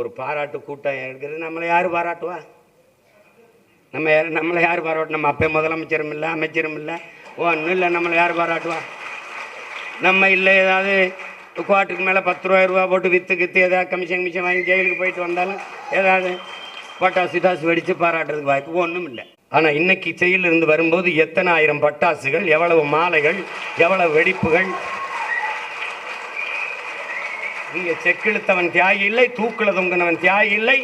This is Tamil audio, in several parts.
ஒரு பாராட்டு கூட்டம் இருக்கிறது. நம்மளை யார் பாராட்டுவா? நம்மளை யார் பாராட்டு? நம்ம அப்போ முதலமைச்சரும் இல்லை, அமைச்சரும் இல்லை, ஒன்றும் இல்லை. நம்மளை யார் பாராட்டுவா? நம்ம இல்லை ஏதாவது குவார்ட்டருக்கு மேலே 10 ரூபா போட்டு விற்று ஏதாவது கமிஷன் வாங்கி ஜெயிலுக்கு போயிட்டு வந்தாலும் ஏதாவது பட்டாசு வெடித்து பாராட்டுறதுக்கு வாய்ப்பு ஒன்றும் இல்லை. ஆனால் இன்னைக்கு செயலிருந்து வரும்போது எத்தனை ஆயிரம் பட்டாசுகள், எவ்வளவு மாலைகள், எவ்வளவு வெடிப்புகள். இங்கே செக்கிழுத்தவன் தியாகி இல்லை, தூக்கில் தொங்கினவன் தியாகி இல்லை.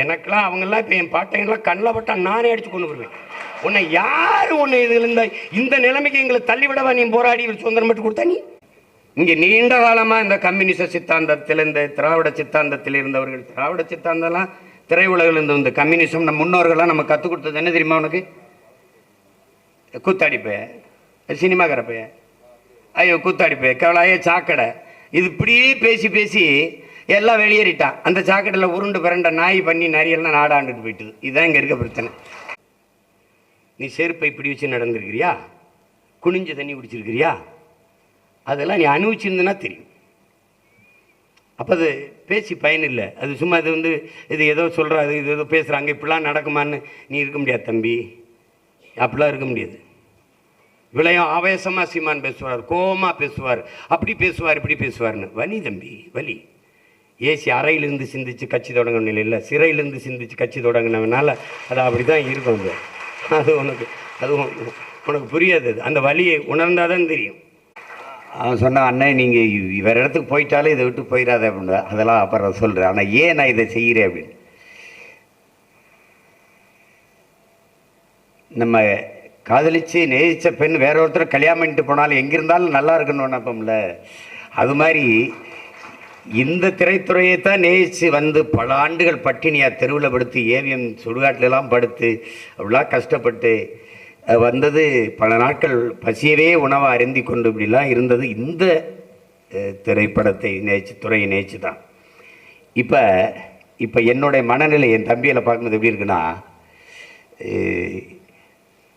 எனக்கெல்லாம் அவங்கெல்லாம் இப்போ என் பாட்டைங்கெல்லாம் கண்ணில் பட்டா நானே அடித்து கொண்டு வருவேன். உன்னை யார் உன்னை இதில் இந்த நிலைமைக்கு எங்களை தள்ளிவிடவா நீ போராடி சுதந்திரம் மட்டும் கொடுத்தா? நீ இங்கே நீண்ட காலமாக இந்த கம்யூனிச சித்தாந்தத்தில், இந்த திராவிட சித்தாந்தத்தில் இருந்தவர்கள், திராவிட சித்தாந்தம்லாம் திரையுலகில் இருந்த இந்த கம்யூனிசம் நம்ம முன்னோர்கள்லாம் நம்ம கற்றுக் கொடுத்தது என்ன தெரியுமா உனக்கு? கூத்தாடிப்பைய, சினிமாக்காரப்பைய, ஐயோ கூத்தாடிப்பைய, கவலையே சாக்கடை, இது இப்படியே பேசி பேசி எல்லாம் வெளியேறிட்டான். அந்த சாக்கடையில் உருண்டு பிறண்ட நாய் பண்ணி நரியெல்லாம் நாடாண்டுட்டு போயிட்டுது. இதுதான் இங்கே இருக்க பிரச்சனை. நீ செருப்பை இப்படி வச்சு நடந்துருக்கிறியா? குனிஞ்ச தண்ணி குடிச்சிருக்கிறியா? அதெல்லாம் நீ அனுபவிச்சிருந்தனா தெரியும். அப்போ அது பேசி பயன் இல்லை. அது சும்மா இது ஏதோ சொல்கிறாரு, இது ஏதோ பேசுகிறாங்க, இப்படிலாம் நடக்குமான்னு நீ இருக்க முடியாது தம்பி. அப்படிலாம் இருக்க முடியாது. விளையம் ஆவேசமாக சீமான் பேசுவார், கோபமாக பேசுவார், அப்படி பேசுவார், இப்படி பேசுவார்னு. வலி தம்பி, வலி. ஏசி அறையிலிருந்து சிந்திச்சு கட்சி தொடங்கின இல்லை, சிறையிலிருந்து சிந்திச்சு கட்சி தொடங்கினவனால அது அப்படி தான் இருக்கும். அது உனக்கு புரியாது. அந்த வலியை உணர்ந்தாதான் தெரியும். அவன் சொன்னான், அண்ணன் நீங்கள் வேறு இடத்துக்கு போயிட்டாலும் இதை விட்டு போயிடாத அப்படின்னு. அதெல்லாம் அப்புறம் சொல்கிறேன். ஆனால் ஏன் நான் இதை செய்கிறேன் அப்படின்னு, நம்ம காதலிச்சு நேசித்த பெண் வேற ஒருத்தர் கல்யாணம் பண்ணிட்டு போனாலும் எங்கே இருந்தாலும் நல்லா இருக்குன்னு நினைப்போம்ல. அது மாதிரி இந்த திரைத்துறையை தான் நேசித்து வந்து பல ஆண்டுகள் பட்டினியாக தெருவில் படுத்து, ஏவிஎம் சுடுகாட்டிலெல்லாம் படுத்து அப்படிலாம் கஷ்டப்பட்டு வந்தது. பல நாட்கள் பசியவே உணவை அருந்தி கொண்டு இப்படிலாம் இருந்தது இந்த திரைப்படத்தை துறையை நேசித்து தான். இப்போ என்னுடைய மனநிலை என் தம்பியில் பார்க்கும்போது எப்படி இருக்குன்னா,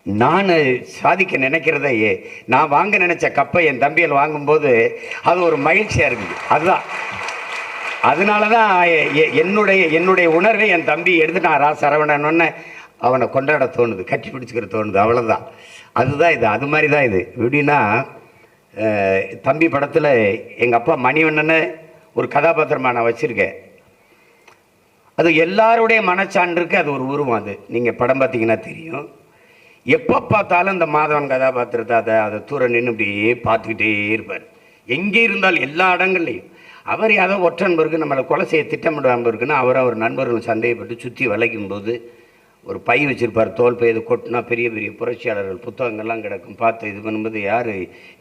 நான் சாதிக்க நினைக்கிறதையே, நான் வாங்க நினச்ச கப்பை என் தம்பியில் வாங்கும்போது அது ஒரு மகிழ்ச்சியாக இருக்குது. அதுதான், அதனால தான் என்னுடைய உணர்வை என் தம்பி எடுத்துட்டான். சரவணன்னு அவனை கொண்டாட தோணுது, கட்டி பிடிச்சிக்கிற தோணுது, அவ்வளோதான். அதுதான் இது. அது மாதிரி தான் இது. எப்படின்னா, தம்பி படத்தில் எங்கள் அப்பா மணிவண்ணனை ஒரு கதாபாத்திரமாக நான் வச்சுருக்கேன். அது எல்லாருடைய மனச்சான்றுக்கு அது ஒரு உருவம். அது நீங்கள் படம் பார்த்தீங்கன்னா தெரியும். எப்போ பார்த்தாலும் இந்த மாதவன் கதாபாத்திரத்தை அதை தூர நின்று இப்படியே பார்த்துக்கிட்டே இருப்பார். எங்கே இருந்தாலும் எல்லா இடங்கள்லையும். அவர் யாரோ ஒற்றன்பருக்கு நம்மளை கொலை செய்ய திட்டமிடாமல் இருக்குன்னா அவர் நண்பர்கள் சந்தேகப்பட்டு சுற்றி வளைக்கும்போது ஒரு பை வச்சுருப்பார், தோல் பை. இது கொட்டினா பெரிய பெரிய புரட்சியாளர்கள் புத்தகங்கள்லாம் கிடக்கும். பார்த்து இது பண்ணும்போது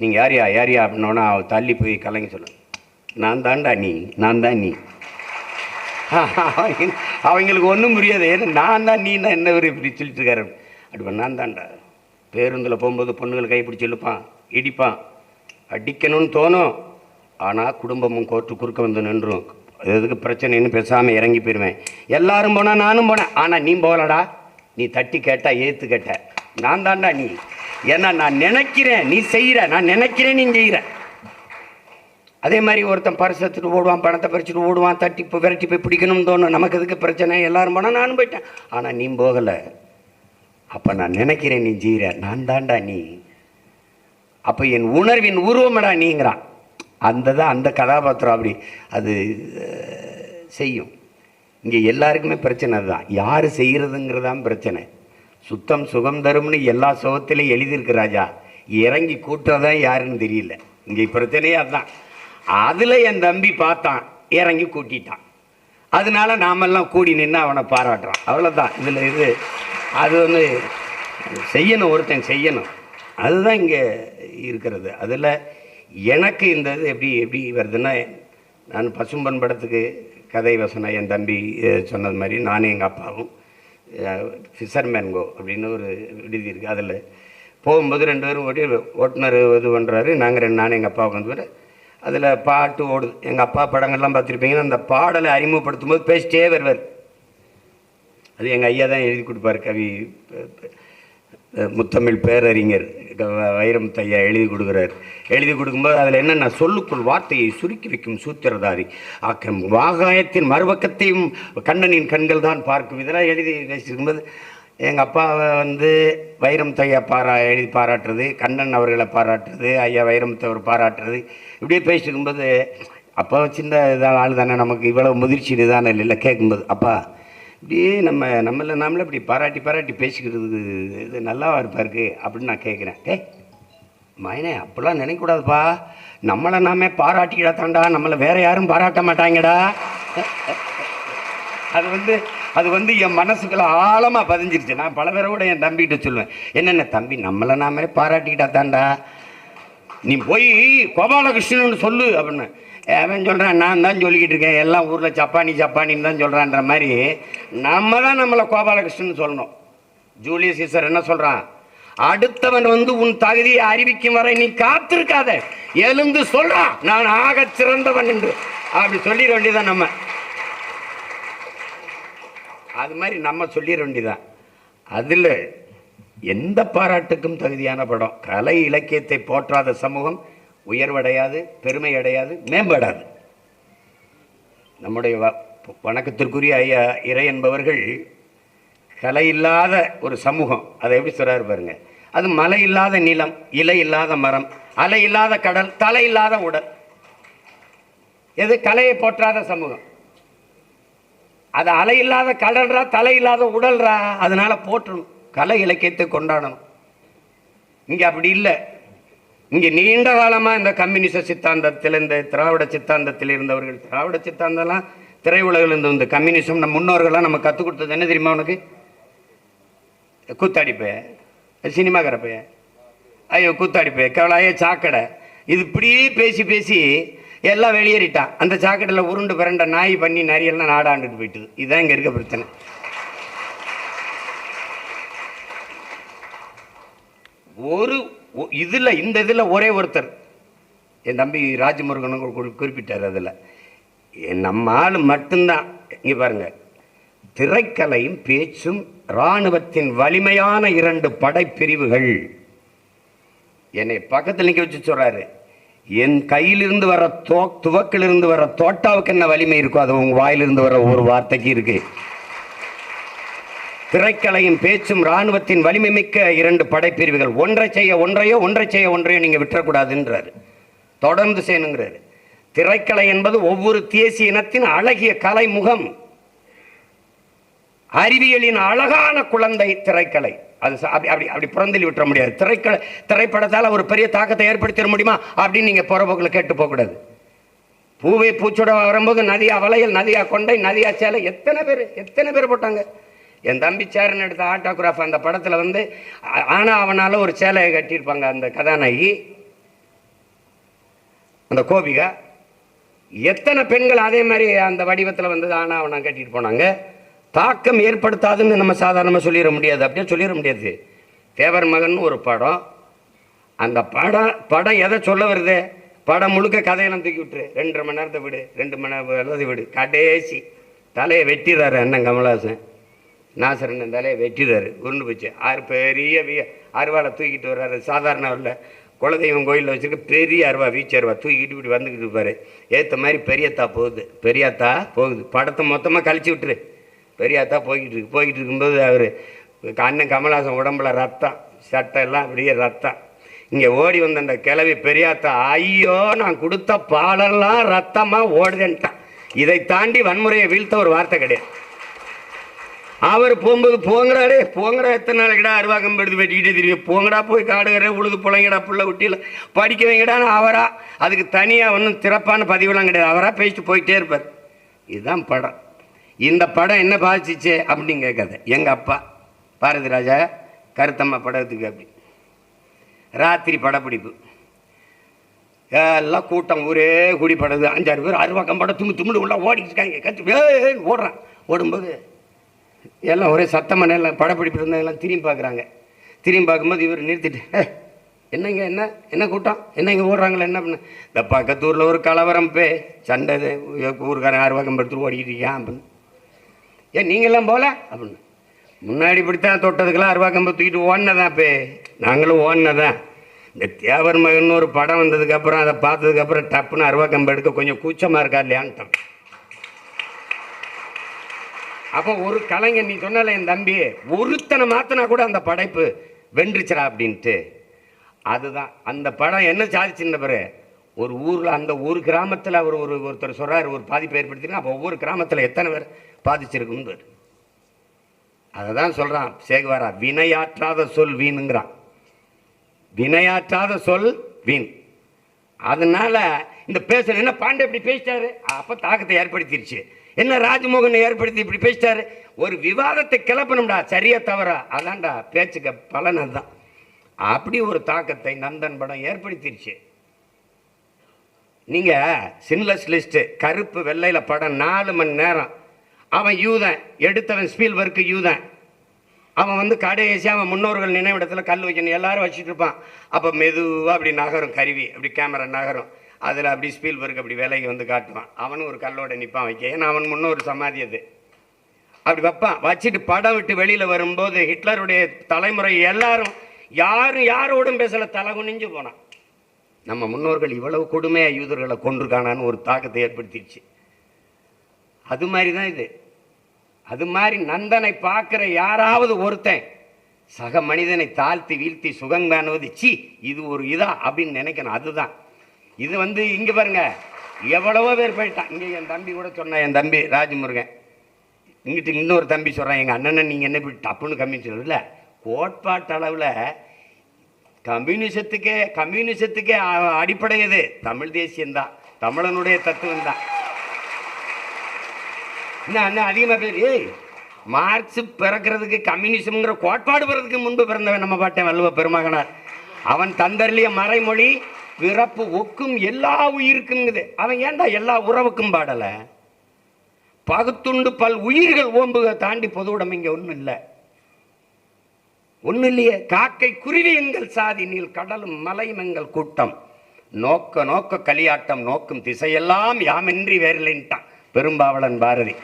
நீங்கள் யாரியா அப்படின்னோன்னா அவர் தள்ளி போய் கலங்கி சொல்ல, நான் தான்டா நீ, நான் தான் நீ. அவங்களுக்கு ஒன்றும் புரியாது. ஏன்னா நான் தான் நீ தான் என்ன இப்படி சொல்லிட்டு இருக்காரு. அப்படி நான் தான்டா. பேருந்தில் போகும்போது பொண்ணுகள் கைப்பிடிச்சி இழுப்பான், இடிப்பான், அடிக்கணும்னு தோணும். ஆனால் குடும்பமும் கோர்ட்டு குறுக்க வந்து நின்றும். எதுக்கு பிரச்சனைன்னு பேசாமல் இறங்கி போயிடுவேன். எல்லாரும் போனால் நானும் போனேன். ஆனால் நீ போகலடா, நீ தட்டி கேட்டா ஏற்று கேட்ட, நான் தான்டா நீ. ஏன்னா நான் நினைக்கிறேன் நீ செய்கிற, நான் நினைக்கிறேன் நீ செய்கிற. அதே மாதிரி ஒருத்தன் பரிசு எடுத்துட்டு ஓடுவான், பணத்தை பறிச்சுட்டு ஓடுவான், தட்டி இப்போ விரட்டி போய் பிடிக்கணும்னு தோணும். நமக்கு எதுக்கு பிரச்சனை, எல்லாரும் போனால் நானும் போயிட்டேன். ஆனால் நீ போகலை. அப்போ நான் நினைக்கிறேன் நீ செய்கிற, நான் தான்டா நீ. அப்போ என் உணர்வின் உருவமடா நீங்கிறான். அந்த கதாபாத்திரம் அப்படி அது செய்யும். இங்கே எல்லாருக்குமே பிரச்சனை அதுதான். யார் செய்கிறதுங்கிறதான் பிரச்சனை. சுத்தம் சுகம் தரும்னு எல்லா சுகத்திலையும் எழுதியிருக்கு ராஜா. இறங்கி கூட்டுறதான் யாருன்னு தெரியல. இங்கே பிரச்சனையே அதுதான். அதில் என் தம்பி பார்த்தான், இறங்கி கூட்டிட்டான். அதனால நாமெல்லாம் கூடி நின்று அவனை பாராட்டுறான். அவ்வளோதான். இதில் அது செய்யணும், ஒருத்தன் செய்யணும். அதுதான் இங்கே இருக்கிறது. அதில் எனக்கு இந்த இது எப்படி வருதுன்னா, நான் பசும்பன் படத்துக்கு கதை வசனம் என் தம்பி சொன்னது மாதிரி நானும் எங்கள் அப்பாவும் ஃபிஷர்மேன் கோ அப்படின்னு ஒரு விடுதி இருக்குது. அதில் போகும்போது 2 பேரும் ஓட்டுநர் இது பண்ணுறாரு, நானும் எங்கள் அப்பா உட்காந்து அதில் பாட்டு ஓடுது. எங்கள் அப்பா படங்கள்லாம் பார்த்துருப்பீங்கன்னா அந்த பாடலை அறிமுகப்படுத்தும் போது பேசிட்டே வருவார். அது எங்கள் ஐயா தான் எழுதி கொடுப்பார். கவி முத்தமிழ் பேரறிஞர் வைரமுத்தையா எழுதி கொடுக்குறாரு. எழுதி கொடுக்கும்போது அதில் என்னென்ன சொல்லுக்குள் வார்த்தையை சுருக்கி வைக்கும் சூத்திரதாரி ஆக்கம் வாகாயத்தின் மறுபக்கத்தையும் கண்ணனின் கண்கள் தான் பார்க்கும். இதெல்லாம் எழுதி பேசியிருக்கும்போது எங்கள் அப்பாவை வைரமுத்தையா எழுதி பாராட்டுறது, கண்ணன் அவர்களை பாராட்டுறது, ஐயா வைரமுத்தவர் பாராட்டுறது, இப்படியே பேசிட்டு இருக்கும்போது அப்பா சின்ன இதாக ஆள் தானே, நமக்கு இவ்வளோ முதிர்ச்சி இதுதானே இல்லை. கேட்கும்போது அப்பா இப்படியே நம்மளை இப்படி பாராட்டி பேசிக்கிறது இது நல்லாவா இருப்பாருக்கு அப்படின்னு நான் கேட்குறேன். மயனே அப்படிலாம் நினைக்கக்கூடாதுப்பா, நம்மளை நாமே பாராட்டிக்கிடா தாண்டா, நம்மளை வேற யாரும் பாராட்ட மாட்டாங்கடா. அது என் மனசுக்குள்ள ஆழமாக பதிஞ்சிருச்சு. நான் பல பேரை கூட என் தம்பிகிட்ட சொல்லுவேன், என்னென்ன தம்பி நம்மளை நாமே பாராட்டிக்கிட்டா தாண்டா, நீ போய் கோபாலகிருஷ்ணன் சொல்லு அப்படின்னு. அவன் சொல்கிறான், நான் தான் சொல்லிக்கிட்டு இருக்கேன், எல்லாம் ஊரில் சப்பானின்னு தான் சொல்கிறான்ற மாதிரி நம்ம தான் நம்மளை கோபாலகிருஷ்ணன் சொல்லணும். ஜூலியஸ் சீசர் என்ன சொல்கிறான், அடுத்தவன் உன் தகுதியை அறிவிக்கும் வரை நீ காத்திருக்காத, எழுந்து சொல்றான் நான் ஆக சிறந்தவன் என்று. அப்படி சொல்லிட வேண்டியதான் நம்ம. அது மாதிரி நம்ம சொல்லிட வேண்டியதான். அதில் எந்த பாராட்டுக்கும் தகுதியான படம். கலை இலக்கியத்தை போற்றாத சமூகம் உயர்வடையாது, பெருமை அடையாது, மேம்படாது. நம்முடைய வணக்கத்திற்குரிய ஐயா இறை என்பவர்கள் கலை இல்லாத ஒரு சமூகம், அதை எப்படி சொல்றாரு பாருங்க. அது மலை இல்லாத நிலம், இலை இல்லாத மரம், அலை இல்லாத கடல், தலை இல்லாத உடல். எது கலையை போற்றாத சமூகம். அது அலை இல்லாத கடல்ரா, தலை இல்லாத உடல்ரா, அதனால போற்றணும், கலை இலக்கியத்தை கொண்டாடணும். இங்கே அப்படி இல்லை. இங்கே நீண்ட காலமாக இந்த கம்யூனிச சித்தாந்தத்தில், இந்த திராவிட சித்தாந்தத்தில் இருந்தவர்கள், திராவிட சித்தாந்தம்லாம் திரையுலகில் இருந்த இந்த கம்யூனிசம் நம்ம முன்னோர்கள்லாம் நம்ம கற்றுக் கொடுத்தது என்ன தெரியுமா உனக்கு? கூத்தாடிப்பைய, சினிமாக்காரப்பைய, ஐயோ கூத்தாடிப்பைய, கவலையே சாக்கடை, இது இப்படியே பேசி பேசி எல்லாம் வெளியேறிட்டான். அந்த சாக்கடையில் உருண்டு பிறண்ட நாய் பண்ணி நரியெல்லாம் நாடாண்டுட்டு போயிட்டுது. இதுதான் இங்கே இருக்க பிரச்சனை. இந்த இதில் ஒரே ஒருத்தர் என் தம்பி ராஜமுருகன் குறிப்பிட்டார். அதில் நம்ம ஆள் மட்டும்தான். இங்கே பாருங்க, திரைக்கலையும் பேச்சும் இராணுவத்தின் வலிமையான 2 படைப்பிரிவுகள். என்னை பக்கத்தில் நிற்க வச்சு சொல்றாரு, என் கையிலிருந்து வர துவக்கிலிருந்து வர தோட்டாவுக்கு என்ன வலிமை இருக்கோ அது உங்க வாயிலிருந்து வர ஒரு வார்த்தைக்கு இருக்கு. திரைக்கலையும் பேச்சும் இராணுவத்தின் வலிமை மிக்க 2 படைப்பிரிவுகள். ஒன்றை செய்ய ஒன்றையோ நீங்க விட்டுறக்கூடாதுன்றாரு, தொடர்ந்து செய்யணுங்கிறாரு. திரைக்கலை என்பது ஒவ்வொரு தேசிய இனத்தின் அழகிய கலை முகம், அறிவியலின் அழகான குழந்தை திரைக்கலை. அது அப்படி புறந்தள்ளி விட்டுற முடியாது. திரைப்படத்தால் ஒரு பெரிய தாக்கத்தை ஏற்படுத்திட முடியுமா அப்படின்னு நீங்க புறப்போக்கில் கேட்டு போகக்கூடாது. பூவை பூச்சோட வரும்போது நதியா வளையல், நதியா கொண்டை, நதியா சேலை, எத்தனை பேர் போட்டாங்க. என் தம்பி சேரன் எடுத்த ஆட்டோகிராஃப் அந்த படத்தில் ஆனா அவனால ஒரு சேலையை கட்டியிருப்பாங்க அந்த கதாநாயகி, அந்த கோபிகா. எத்தனை பெண்கள் அதே மாதிரி அந்த வடிவத்தில் ஆனா அவனா கட்டிட்டு போனாங்க. தாக்கம் ஏற்படுத்தாதுன்னு நம்ம சாதாரணமாக சொல்லிட முடியாது, அப்படியே சொல்லிட முடியாது. தேவர் மகன் ஒரு படம், அந்த படம் எதை சொல்ல வருது? படம் முழுக்க கதையெல்லாம் தூக்கி விட்டுரு, 2.5 மணி நேரத்தை விடு, 2 மணி நேரத்தை விடு, கடைசி தலையை வெட்டிடுறாரு அண்ணன் கமலஹாசன். நாசரன் தலையை வெட்டிடுறாரு, உருண்டு போச்சு. பெரிய அருவாளை தூக்கிட்டு வர்றாரு. சாதாரண இல்லை, குலதெய்வம் கோயிலில் வச்சுருக்க பெரிய அருவா, வீச்சு அருவா தூக்கிட்டு இப்படி வந்துக்கிட்டு இருப்பாரு. ஏற்ற மாதிரி பெரியத்தா போகுது. படத்தை மொத்தமாக கழிச்சு விட்டுரு. பெரியாத்தா போய்கிட்டு இருக்கும்போது அவர் அண்ணன் கமலஹாசன் உடம்புல ரத்தம், சட்டை எல்லாம் அப்படியே ரத்தம். இங்கே ஓடி வந்த அந்த கிளவி பெரியாத்தா, ஐயோ நான் கொடுத்த பாலெல்லாம் ரத்தமாக ஓடுதுன்ட்டான். இதை தாண்டி வன்முறையை வீழ்த்த ஒரு வார்த்தை கிடையாது. அவர் போகும்போது போங்கடா எத்தனை நாளைக்குடா அருவாக்கம் எடுத்து வெட்டிக்கிட்டே தெரியும், போங்கடா போய் காடுகிற உழுது புழைங்கடா புள்ள குட்டியில் படிக்க வைங்கடான்னு அவரா, அதுக்கு தனியாக ஒன்றும் சிறப்பான பதிவுலாம் கிடையாது, அவராக பேசிட்டு போயிட்டே இருப்பார். இதுதான் படம். இந்த படம் என்ன பாதிச்சிச்சு அப்படின்னு கேட்காத. எங்கள் அப்பா பாரதி ராஜா கருத்தம்மா படத்துக்கு அப்படி ராத்திரி படப்பிடிப்பு, எல்லாம் கூட்டம் ஊரே கூடி படுது. 5-6 பேர் அருவாக்கம் படம் தும்முடு உள்ள ஓடிக்கிட்டு கற்று ஓடுறான். ஓடும்போது எல்லாம் ஒரே சத்தமான எல்லாம் படப்பிடிப்பு இருந்தால் எல்லாம் திரும்பி பார்க்குறாங்க. திரும்பி பார்க்கும்போது இவர் நிறுத்திட்டு, என்னங்க என்ன கூட்டம், என்ன இங்கே ஓடுறாங்களே என்ன பண்ண? இந்த பக்கத்தூரில் ஒரு கலவரம் சண்டை, ஊருக்காரன் அருவாக்கம் படுத்து ஓடிக்கிட்டு இருக்கான் அப்படின்னு. ஏன் நீங்கள்லாம் போகல அப்படின்னு. முன்னாடி இப்படித்தான் தொட்டதுக்கெல்லாம் அருவா கம்பை தூக்கிட்டு ஓடினதான். இப்போ நாங்களும் ஓடினதான். இந்த தேவர் மகன் ஒரு படம் வந்ததுக்கப்புறம் அதை பார்த்ததுக்கப்புறம் டப்புன்னு அருவா கம்பை எடுக்க கொஞ்சம் கூச்சமாக இருக்கா இல்லையான்ட்டோம். அப்போ ஒரு கலைஞன், நீ சொன்னால என் தம்பி ஒருத்தனை மாத்தினா கூட அந்த படைப்பு வென்றுச்சரா அப்படின்ட்டு. அதுதான் அந்த படம் என்ன சாதிச்சுன்ற பிறகு ஒரு ஊரில் அந்த ஒரு கிராமத்தில் அவர் ஒருத்தர் சொல்கிறார் ஒரு பாதிப்பை ஏற்படுத்தினா அப்போ ஒவ்வொரு கிராமத்தில் எத்தனை பேர் பாதிச்சிருக்குன்னு. அதை தான் சொல்கிறான் சேகுவாரா, வினையாற்றாத சொல் வீணுங்கிறான். வினையாற்றாத சொல் வீண். அதனால இந்த பேசுற என்ன பாண்டே இப்படி பேசிட்டாரு, அப்போ தாக்கத்தை ஏற்படுத்திருச்சு. என்ன ராஜ்மோகன் ஏற்படுத்தி இப்படி பேசிட்டாரு, ஒரு விவாதத்தை கிளப்பணும்டா, சரியா தவறா, அதான்டா பேச்சுக்க பலன். அதுதான் அப்படி ஒரு தாக்கத்தை நந்தன் படம் ஏற்படுத்திருச்சு. நீங்க சின்லெஸ் லிஸ்ட் கருப்பு வெள்ளையில படம் 4 மணி நேரம். அவன் யூதன், எடுத்தவன் ஸ்பீல்பர்க் யூதன். அவன் வந்து கடைசி அவன் முன்னோர்கள் நினைவிடத்தில் கல் வைக்கணும் எல்லாரும் வச்சுட்டு இருப்பான். அப்போ மெதுவாக அப்படி நகரும் கருவி, அப்படி கேமரா நகரும். அதில் அப்படி ஸ்பீல்பர்க் அப்படி விலைக்கு வந்து காட்டுவான். அவனும் ஒரு கல்லோட நிற்பான் வைக்க, ஏன்னா அவன் முன்னோர் சமாதி அது. அப்படி வைப்பான். வச்சுட்டு படம் விட்டு வெளியில் வரும்போது ஹிட்லருடைய தலைமுறை எல்லாரும் யாரோடும் பேசல, தலை குனிஞ்சு போனான். நம்ம முன்னோர்கள் இவ்வளவு கொடுமையாக யூதர்களை கொண்டிருக்கானான்னு ஒரு தாக்கத்தை ஏற்படுத்திடுச்சு. அது மாதிரி தான் இது. அது மாதிரி நந்தனை பார்க்குற யாராவது ஒருத்தன் சக மனிதனை தாழ்த்தி வீழ்த்தி சுகங்காணுவது சி இது ஒரு இதா அப்படின்னு நினைக்கணும். அதுதான் இது. வந்து இங்கே பாருங்க எவ்வளவோ பேர் போயிட்டான். இங்கே என் தம்பி கூட சொன்னான், என் தம்பி ராஜமுருகன். இங்கிட்டு இன்னொரு தம்பி சொல்கிறான், எங்கள் அண்ணனை நீங்கள் என்ன இப்படி டப்புன்னு கம்மின்னு சொல்லல. கோட்பாட்டு அளவில் கம்யூனிசத்துக்கே அடிப்படை எது? தமிழ் தேசியம்தான், தமிழனுடைய தத்துவம் தான். என்ன அண்ணன் அதிகமாக பேர் மார்க்ஸ் பிறக்கிறதுக்கு கம்யூனிசம்ங்கிற கோட்பாடு பிறதுக்கு முன்பு பிறந்தவன் நம்ம பாட்டேன் வள்ளுவ பெருமகனார். அவன் தந்தர்லிய மறைமொழி பிறப்பு ஒக்கும் எல்லா உயிருக்குங்குது. அவன் ஏன்டா எல்லா உறவுக்கும் பாடலை? பகுத்துண்டு பல் உயிர்கள் ஓம்புக தாண்டி பொது உடைமை இங்கே ஒன்றும் இல்லை, ஒன்றும் இல்லையே. காக்கை குருவி எங்கள் சாதி, நீள் கடலும் மலையும் எங்கள் கூட்டம், நோக்க நோக்க களியாட்டம் நோக்கும் திசையெல்லாம் யாமின்றி வேறில்லைன்ட்டான் பெரும்பாவளன் பாரதி.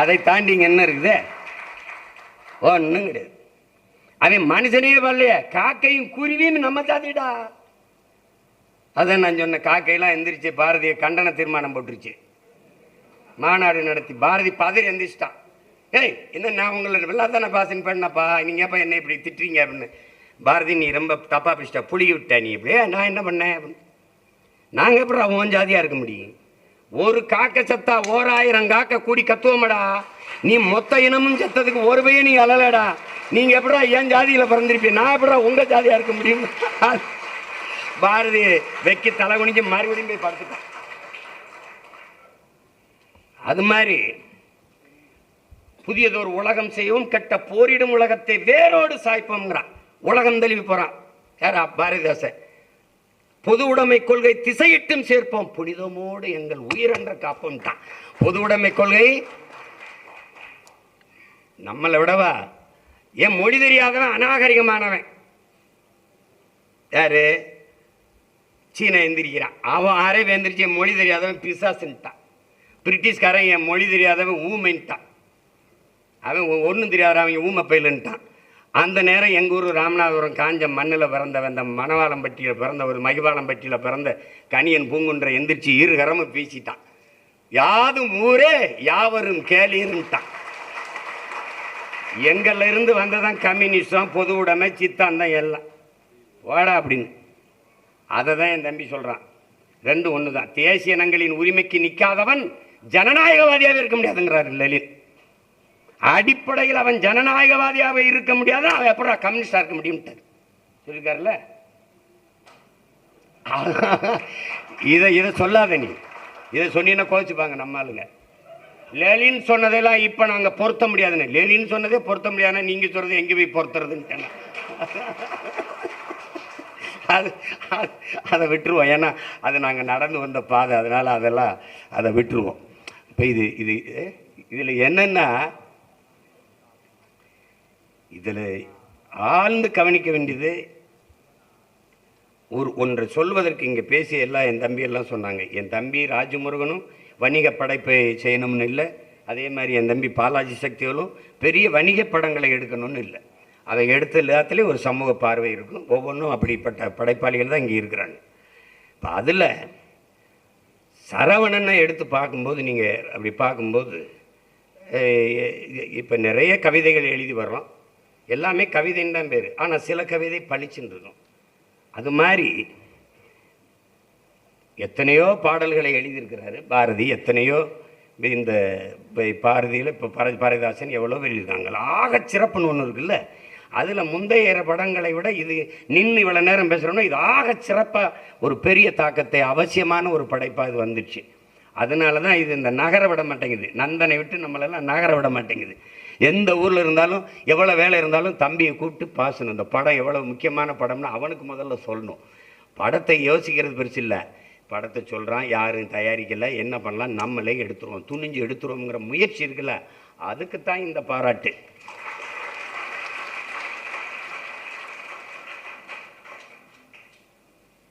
அதை தாண்டி இங்கே என்ன இருக்குது? ஒன்றும் கிடையாது. அவன் மனுஷனே வரலையே, காக்கையும் குருவியும் நம்ம சாதிடா. அதான் நான் சொன்ன, காக்கையெல்லாம் எந்திரிச்சு பாரதியை கண்டன தீர்மானம் போட்டுருச்சு, மாநாடு நடத்தி. பாரதி பதறி எந்திரிச்சிட்டான். ஏய் என்ன நான் உங்களை வெள்ளாதான பாசன் பண்ணப்பா, நீங்கள் எப்போ என்ன இப்படி திட்டுறீங்க அப்படின்னு. பாரதி நீ ரொம்ப தப்பா பிடிச்சிட்டா, புளிய விட்ட நீ இப்படியே. நான் என்ன பண்ணேன் அப்படின்னு. நாங்கள் எப்படி அவன் ஜாதியாக இருக்க முடியும்? ஒரு காக்க சத்தா 1000 காக்க கூடி கத்துவோமடா. நீ மொத்த இனமும் செத்ததுக்கு ஒரு பையன் நீ அழலடா. நீங்க எப்படா என் ஜாதியில பிறந்திருப்பீங்க, நான் எப்படா உங்க ஜாதியா இருக்க முடியும்? பாரதி வெக்கி தலை குனிஞ்சு மறுபடியும் போய் படுத்துட்டான். அது மாதிரி புதியதொரு உலகம் செய்யவும் கெட்ட போரிடும் உலகத்தை வேரோடு சாய்ப்போம்ங்கிறான். உலகம் தழுவி போறான் யாரா? பாரதிதாசன். பொது உடைமை கொள்கை திசையிட்டும் சேர்ப்போம், புனிதமோடு எங்கள் உயிரென்ற காப்போம் தான் பொது உடைமை கொள்கை. நம்மளை விடவா என் மொழி தெரியாதவன் அநாகரிகமானவன் யாரு? சீனா எந்திரிக்கிறான். அவன் அரேபியா எந்திரிச்சு என் மொழி தெரியாதவன் பிசாசுன்ட்டான். பிரிட்டிஷ்காரன் என் மொழி தெரியாதவன் ஊமைன்ட்டான். அவன் ஒன்றும் தெரியாத அவன் ஊமை பயிலுன்ட்டான். அந்த நேரம் எங்கள் ஊர் ராமநாதபுரம் காஞ்ச மண்ணில் பிறந்தவன், இந்த மணவாளம்பட்டியில் பிறந்த ஒரு மகிபாலம்பட்டியில் பிறந்த கணியன் பூங்குன்ற எந்திரிச்சு இருகரமும் பேசிட்டான். யாதும் ஊரே யாவரும் கேளீருன்ட்டான். எங்கள்ல இருந்து வந்ததான் கம்யூனிஸ்டம், பொது உடைமை, சித்தாந்தம் எல்லாம் வாடா அப்படின்னு. அதை தான் என் தம்பி சொல்கிறான். ரெண்டும் ஒன்று தான். தேசிய இனங்களின் உரிமைக்கு நிற்காதவன் ஜனநாயகவாதியாக இருக்க முடியாதுங்கிறார் லலின். அடிப்படையில் அவன் ஜனநாயகவாதியாக இருக்க முடியாது, அவன் எப்படா கம்யூனிஸ்டா இருக்க முடியும் சொல்லிருக்காருல்ல. இதை சொல்லாத நீ. இதை சொன்னீங்கன்னா கோச்சுப்பாங்க நம்ம ஆளுங்க. லெலின் சொன்னதெல்லாம் இப்போ நாங்கள் பொருத்த முடியாதுன்னு. லெலின் சொன்னதே பொருத்த முடியாதுன்னா நீங்கள் சொல்றது எங்கே போய் பொருத்துறதுன்னு அதை விட்டுருவோம். ஏன்னா அது நாங்கள் நடந்து வந்த பாதை, அதனால் அதெல்லாம் அதை விட்டுருவோம். இப்போ இதில் என்னென்னா, இதில் ஆழ்ந்து கவனிக்க வேண்டியது ஒன்றை சொல்வதற்கு இங்கே பேசிய எல்லாம் என் தம்பி எல்லாம் சொன்னாங்க. என் தம்பி ராஜமுருகனும் வணிக படைப்பை செய்யணும்னு இல்லை, அதே மாதிரி என் தம்பி பாலாஜி சக்திகளும் பெரிய வணிக படங்களை எடுக்கணும்னு இல்லை. அதை எடுத்த எல்லாத்துலேயும் ஒரு சமூக பார்வை இருக்கும். ஒவ்வொன்றும் அப்படிப்பட்ட படைப்பாளிகள் தான் இங்கே இருக்கிறாங்க. இப்போ அதில் சரவணனை எடுத்து பார்க்கும்போது, நீங்கள் அப்படி பார்க்கும்போது இப்போ நிறைய கவிதைகள் எழுதி வர்றோம். எல்லாமே கவிதைன்னு தான் பேர். ஆனால் சில கவிதை பளிச்சுன்னு இருக்கும். அது மாதிரி எத்தனையோ பாடல்களை எழுதியிருக்கிறாரு பாரதி. எத்தனையோ இந்த பாரதியில் இப்போ பாரதிதாசன் எவ்வளோ எழுதியிருக்காங்க. ஆக சிறப்புன்னு ஒன்று இருக்குல்ல. அதில் முந்தைய படங்களை விட இது நின்று இவ்வளோ நேரம் பேசுகிறோம்னா இது ஆக சிறப்பாக ஒரு பெரிய தாக்கத்தை அவசியமான ஒரு படைப்பாக இது வந்துடுச்சு. அதனால தான் இது இந்த நகர விட மாட்டேங்குது. நந்தனை விட்டு நம்மளெல்லாம் நகர விட மாட்டேங்குது. எந்த ஊரில் இருந்தாலும் எவ்வளோ வேலை இருந்தாலும் தம்பியை கூப்பிட்டு பாசணும். இந்த படம் எவ்வளோ முக்கியமான படம்னு அவனுக்கு முதல்ல சொல்லணும். படத்தை யோசிக்கிறது பெருசு இல்லை. படத்தை சொல்கிறான், யாரும் தயாரிக்கலை, என்ன பண்ணலாம், நம்மளே எடுத்துருவோம், துணிஞ்சு எடுத்துருவோங்கிற முயற்சி இருக்குல்ல, அதுக்குத்தான் இந்த பாராட்டு.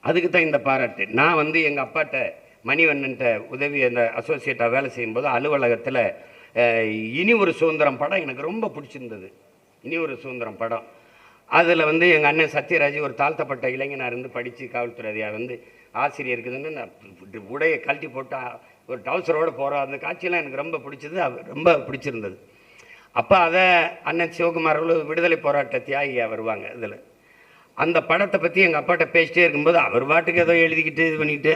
அதுக்கு தான் இந்த பாராட்டு. நான் வந்து எங்கள் அப்பாட்ட மணிவண்ணன்ட்ட உதவி அந்த அசோசியேட்டாக வேலை செய்யும்போது அலுவலகத்தில் இனி ஒரு சுதந்திரம் படம் எனக்கு ரொம்ப பிடிச்சிருந்தது. இனி ஒரு சுதந்திரம் படம். அதில் வந்து எங்கள் அண்ணன் சத்யராஜ் ஒரு தாழ்த்தப்பட்ட இளைஞனாக இருந்து படித்து காவல்துறை அதிகாரி வந்து ஆசிரியர் இருக்குதுன்னு நான் உடையை கழட்டி போட்டு ஒரு டவுசரோடு போகிறோம். அந்த காட்சியெல்லாம் எனக்கு ரொம்ப பிடிச்சது, ரொம்ப பிடிச்சிருந்தது. அப்போ அதை அண்ணன் சிவகுமார் அவர்கள் விடுதலை போராட்ட தியாகியாக வருவாங்க. இதில் அந்த படத்தை பற்றி எங்கள் அப்பாட்ட பேசிட்டே இருக்கும்போது அவர் பாட்டுக்கு ஏதோ எழுதிக்கிட்டு இது பண்ணிக்கிட்டு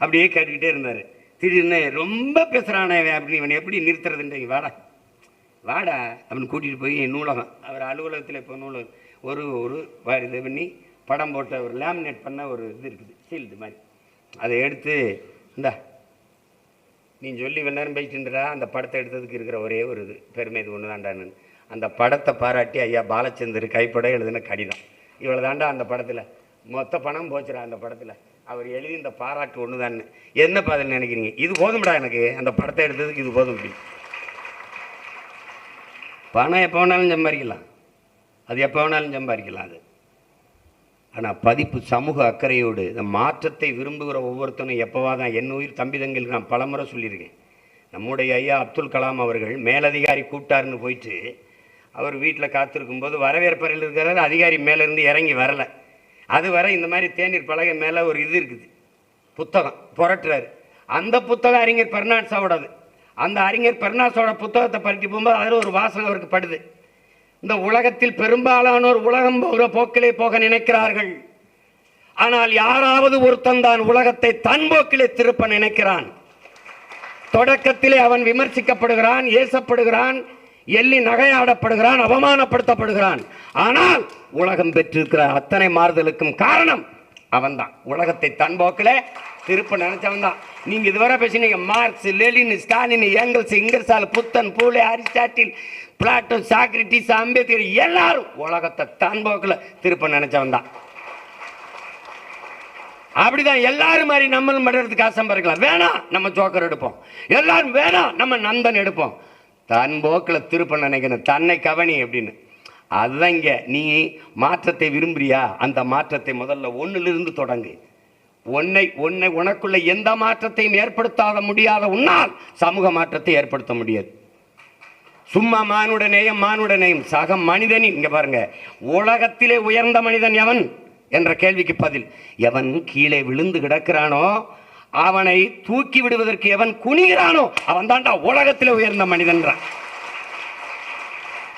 அப்படியே கேட்டுக்கிட்டே இருந்தார். திடீர்னு ரொம்ப பேசுகிறானே அப்படின்னு, இவனை எப்படி நிறுத்துறதுன்றீங்க, வாடா வாடா அப்படின்னு கூட்டிகிட்டு போய் நூலகம், அவர் அலுவலகத்தில் இப்போ நூலகம் ஒரு இது பண்ணி படம் போட்ட ஒரு லேமினேட் பண்ண ஒரு இது இருக்குது, சீல்டு மாதிரி. அதை எடுத்து இந்தா நீ சொல்லி நேரம் பேசிட்டுன்றா, அந்த படத்தை எடுத்ததுக்கு இருக்கிற ஒரே ஒரு இது பெருமை இது ஒன்று தாண்டான்னு. அந்த படத்தை பாராட்டி ஐயா பாலச்சந்தர் கைப்பட எழுதின கடிதம். இவ்வளோ தாண்டா அந்த படத்தில் மொத்த பணம் போச்சுடா அந்த படத்தில். அவர் எழுதி இந்த பாராட்டு ஒன்று தான்னு. என்ன பாதில் நினைக்கிறீங்க? இது போதும்டா எனக்கு, அந்த படத்தை எடுத்ததுக்கு இது போதும். அப்படி பணம் எப்போ வேணாலும் சம்பாதிக்கலாம், அது எப்போ வேணாலும் சம்பாதிக்கலாம் அது. ஆனால் பதிப்பு சமூக அக்கறையோடு இந்த மாற்றத்தை விரும்புகிற ஒவ்வொருத்தனும் எப்போவா தான் என் உயிர் தம்பிதங்களுக்கு நான் பலமுறை சொல்லியிருக்கேன். நம்முடைய ஐயா அப்துல் கலாம் அவர்கள் மேலதிகாரி கூப்பிட்டாருன்னு போயிட்டு அவர் வீட்டில் காத்திருக்கும்போது வரவேற்பறையில் இருக்கிறாரு, அதிகாரி மேலேருந்து இறங்கி வரலை. அது வரை இந்த மாதிரி தேநீர் பலகை மேலே ஒரு இது இருக்குது, புத்தகம் புரட்டுறாரு. அந்த புத்தகம் அறிஞர் பெர்னாட்ஸாவோடது. அந்த அறிஞர் பெர்னாட்ஸோட புத்தகத்தை பறித்து போகும்போது அதில் ஒரு வாசனை அவருக்கு படுது. இந்த உலகத்தில் பெரும்பாலானோர் உலகம் போகிற போக்கிலே போக நினைக்கிறார்கள். ஆனால் யாராவது ஒருத்தன் தான் உலகத்தை தன் போக்கிலே திருப்ப நினைக்கிறான். தொடக்கத்திலே அவன் விமர்சிக்கப்படுகிறான், ஏசப்படுகிறான், எள்ளி நகையாடப்படுகிறான், அவமானப்படுத்தப்படுகிறான். ஆனால் உலகம் பெற்றிருக்கிற அத்தனை மாறுதலுக்கும் காரணம் அவன்தான். உலகத்தை தன் போக்கிலே திருப்ப நினைச்சவன் தான். நீங்க இதுவரை பேசினீங்க Marx, Lenin, Stalin, Engels, Ingersoll, Buddhan, Phule, Aristotle, Plato, Socrates, Ambedkar எல்லாரும் உலகத்தை தன் போக்கில் திருப்ப நினைச்சவன் தான். அப்படிதான் எல்லாரும் மாதிரி நம்மளும் படுறதுக்கு ஆசை இருக்கலாம். வேணாம் நம்ம ஜோக்கர் எடுப்போம், எல்லாரும் வேணாம் நம்ம நந்தன் எடுப்போம். தன் போக்கில் திருப்ப நினைக்கணும், தன்னை கவனி அப்படின்னு. அதுதான் இங்கே நீ மாற்றத்தை விரும்புறியா, அந்த மாற்றத்தை முதல்ல ஒன்னிலிருந்து தொடங்கு. உனக்குள்ள எந்த மாற்றத்தையும் ஏற்படுத்தாத முடியாத உன்னால் சமூக மாற்றத்தை ஏற்படுத்த முடியாது. சும்மா மானுடனேயும் சக மனிதனின் இங்க பாருங்க, உலகத்திலே உயர்ந்த மனிதன் எவன் என்ற கேள்விக்கு பதில், எவன் கீழே விழுந்து கிடக்கிறானோ அவனை தூக்கி விடுவதற்கு எவன் குனிகிறானோ அவன் தாண்டா உலகத்திலே உயர்ந்த மனிதன்.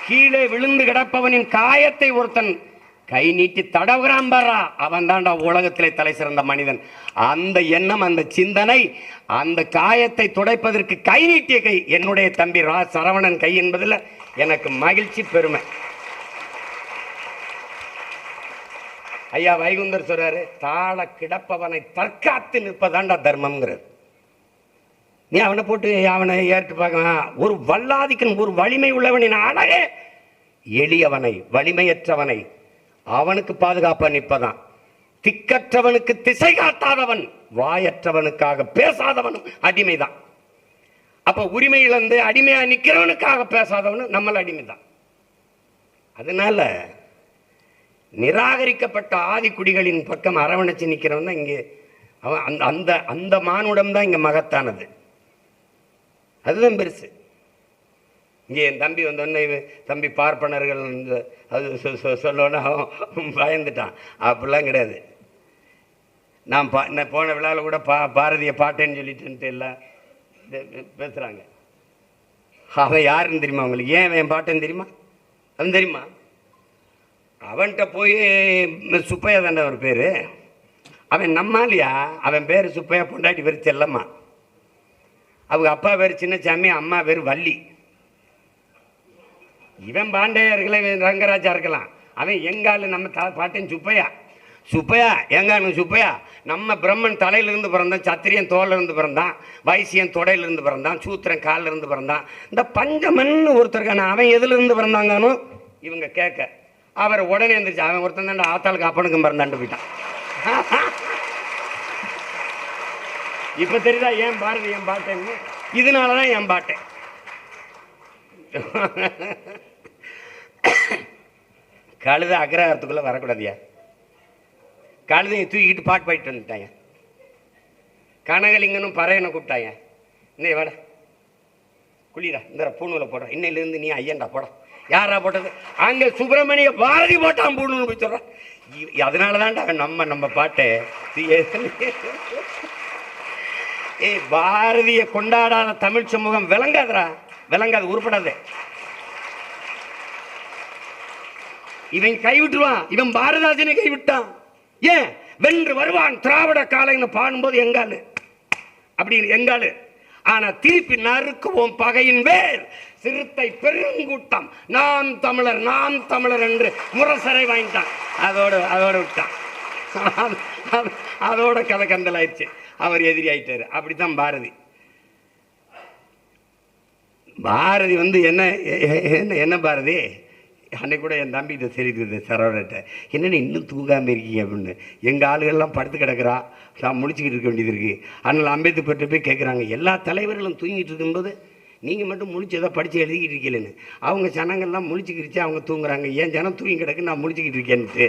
கீழே விழுந்து கிடப்பவனின் காயத்தை ஒருத்தன் கை நீட்டி தடவுகிறான் பாரா, அவன் தாண்டா உலகத்திலே தலை சிறந்த மனிதன். அந்த எண்ணம், அந்த சிந்தனை, அந்த காயத்தை துடைப்பதற்கு கை நீட்டிய கை என்னுடைய தம்பி சரவணன் கை என்பதில் எனக்கு மகிழ்ச்சி, பெருமை. ஐயா வைகுந்தர் சொல்றாரு, தாழ கிடப்பவனை தற்காத்து நிற்பதாண்டா தர்மம்ங்கிறார். நீ அவனை போட்டு அவனை ஏற்று பார்க்க, ஒரு வல்லாதிக்கன், ஒரு வலிமை உள்ளவனின் அழகே எளியவனை, வலிமையற்றவனை அவனுக்கு பாதுகாப்பா நிற்பதான். திக்கற்றவனுக்கு திசை காட்டாதவன், வாயற்றவனுக்காக பேசாதவனும் அடிமைதான். அப்ப உரிமை இழந்து அடிமையா நிக்கிறவனுக்காக பேசாதவனும் நம்மள அடிமைதான். அதனால நிராகரிக்கப்பட்ட ஆதி குடிகளின் பக்கம் அரவணைச்சு நிற்கிறவன் தான் இங்கே அவன். அந்த அந்த அந்த மானுடம் தான் இங்கே மகத்தானது. அதுதான் பெருசு. இங்கே என் தம்பி வந்தோடனே தம்பி பார்ப்பனர்கள் அது சொல்லோன்னா பயந்துட்டான். அப்படிலாம் கிடையாது. நான் போன விழாவில் கூட பாரதிய பாட்டேன்னு சொல்லிட்டு எல்லாம் பேசுகிறாங்க. அவன் யாருன்னு தெரியுமா உங்களுக்கு? ஏன் என் பாட்டேன்னு தெரியுமா? அவன் தெரியுமா? அவன்கிட்ட போய் சுப்பையா தாண்டா ஒரு பேர். அவன் நம்மாலியா, அவன் பேர் சுப்பையா, பொண்டாட்டி பேர் செல்லம்மா. அவங்க அப்பா பேர் சின்னசாமி, அம்மா பேர் வள்ளி. இவன் பாண்டையா இருக்கலாம், இவன் ரங்கராஜா இருக்கலாம். அவன் எங்காலு நம்ம பாட்டன் சுப்பையா. சுப்பையா எங்கானு சுப்பையா நம்ம பிரம்மன் தலையிலிருந்து பிறந்தான், சத்திரியன் தோலிருந்து பிறந்தான், வைசியன் தொடையிலிருந்து பிறந்தான், சூத்திரன் காலில் இருந்து பிறந்தான். இந்த பஞ்சமன் ஒருத்தருக்கான அவன் எதுலேருந்து பிறந்தாங்கன்னு இவங்க கேட்க அவர் உடனே எழுந்திரிச்சு அவன் ஒருத்தன் தான் ஆத்தாளுக்கு அப்பனுக்கும் பிறந்தாண்டு போயிட்டான். இப்போ தெரியுதா ஏன் பாரதி என் பாட்டேன்னு? இதனால தான் என் பாட்டேன். கழுத அக்ரஹாரத்துக்குள்ளே வரக்கூடாதியா. கழுதையை தூக்கிட்டு பாட்டு பாடிட்டு வந்துட்டாங்க. கனகலிங்கனும் பறையனை கூப்பிட்டாங்க. இன்னைக்கு வேட குளிரா இந்த பூணூலை போடுறேன், இன்னையிலேருந்து நீ ஐயன்டா போட. யாரா போட்டது? அங்கே சுப்பிரமணிய பாரதி போட்டான் பூணுன்னு போய் சொல்கிறான். அதனால தான்டா நம்ம பாட்டை பாரதிய கொண்டாடாத தமிழ் சமூகம் விளங்காதரா, விளங்காது, உருப்படாது. இவன் கைவிட்டுருவான். இவன் பாரதாசனை கைவிட்டான். ஏன்? வென்று வருவான் திராவிட காலைன்னு பாடும்போது எங்காலு அப்படி எங்காலு. ஆனா திருப்பி நறுக்குவோம் பகையின் வேர் சிறுத்தை பெருங்கூட்டம் நாம் தமிழர் நாம் தமிழர் என்று முரசரை வாங்கிட்டான். அதோட விட்டான். அதோட கதை கந்தல் ஆயிடுச்சு. அவர் எதிரி ஆயிட்டாரு. அப்படித்தான் பாரதி. பாரதி என்ன பாரதி அன்னைக்கு கூட என் தம்பிகிட்ட தெரியுது சரவணட்ட, என்னென்ன இன்னும் தூங்காமல் இருக்கீங்க அப்படின்னு. எங்கள் ஆளுகள்லாம் படுத்து கிடக்கிறா, நான் முடிச்சுக்கிட்டு இருக்க வேண்டியது இருக்குது. அதனால் அம்பேத்கர்கிட்ட போய் கேட்குறாங்க, எல்லா தலைவர்களும் தூங்கிட்டு இருக்கும்போது நீங்கள் மட்டும் முழிச்சு ஏதோ படித்து எழுதிக்கிட்டு இருக்கீங்கன்னு. அவங்க ஜனங்கள்லாம் முழிச்சுக்கிடுச்சு, அவங்க தூங்குறாங்க, ஏன் ஜனம் தூங்கி கிடக்கு, நான் முழிச்சுக்கிட்டு இருக்கேன்ட்டு.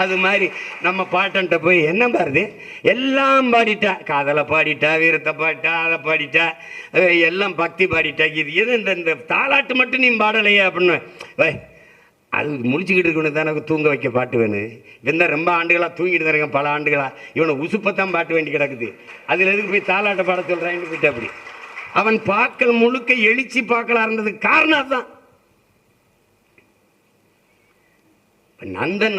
அது மாதிரி நம்ம பாட்டன்ட்ட போய் என்ன பாருது எல்லாம் பாடிட்டா, காதலை பாடிட்டா, வீரத்தை பாடிட்டா, அதை பாடிட்டா, எல்லாம் பக்தி பாடிட்டா. இது இந்த தாலாட்டு மட்டும் நீ பாடலையே அப்படின்னு. அது முடிச்சுக்கிட்டு இருக்கணும் தான் எனக்கு தூங்க வைக்க பாட்டு வேணும். இவன் தான் ரொம்ப ஆண்டுகளாக தூங்கிட்டு தான் இருக்கேன், பல ஆண்டுகளாக. இவனை உசுப்பத்தான் பாட்டு வேண்டி கிடக்குது. அதில் எதுக்கு போய் தாலாட்ட பாட சொல்கிறான்னு போயிட்டு அப்படி அவன் பாக்கள் முழுக்க எழுச்சி பாக்கலாக இருந்ததுக்கு காரணம் அதுதான். நந்தன்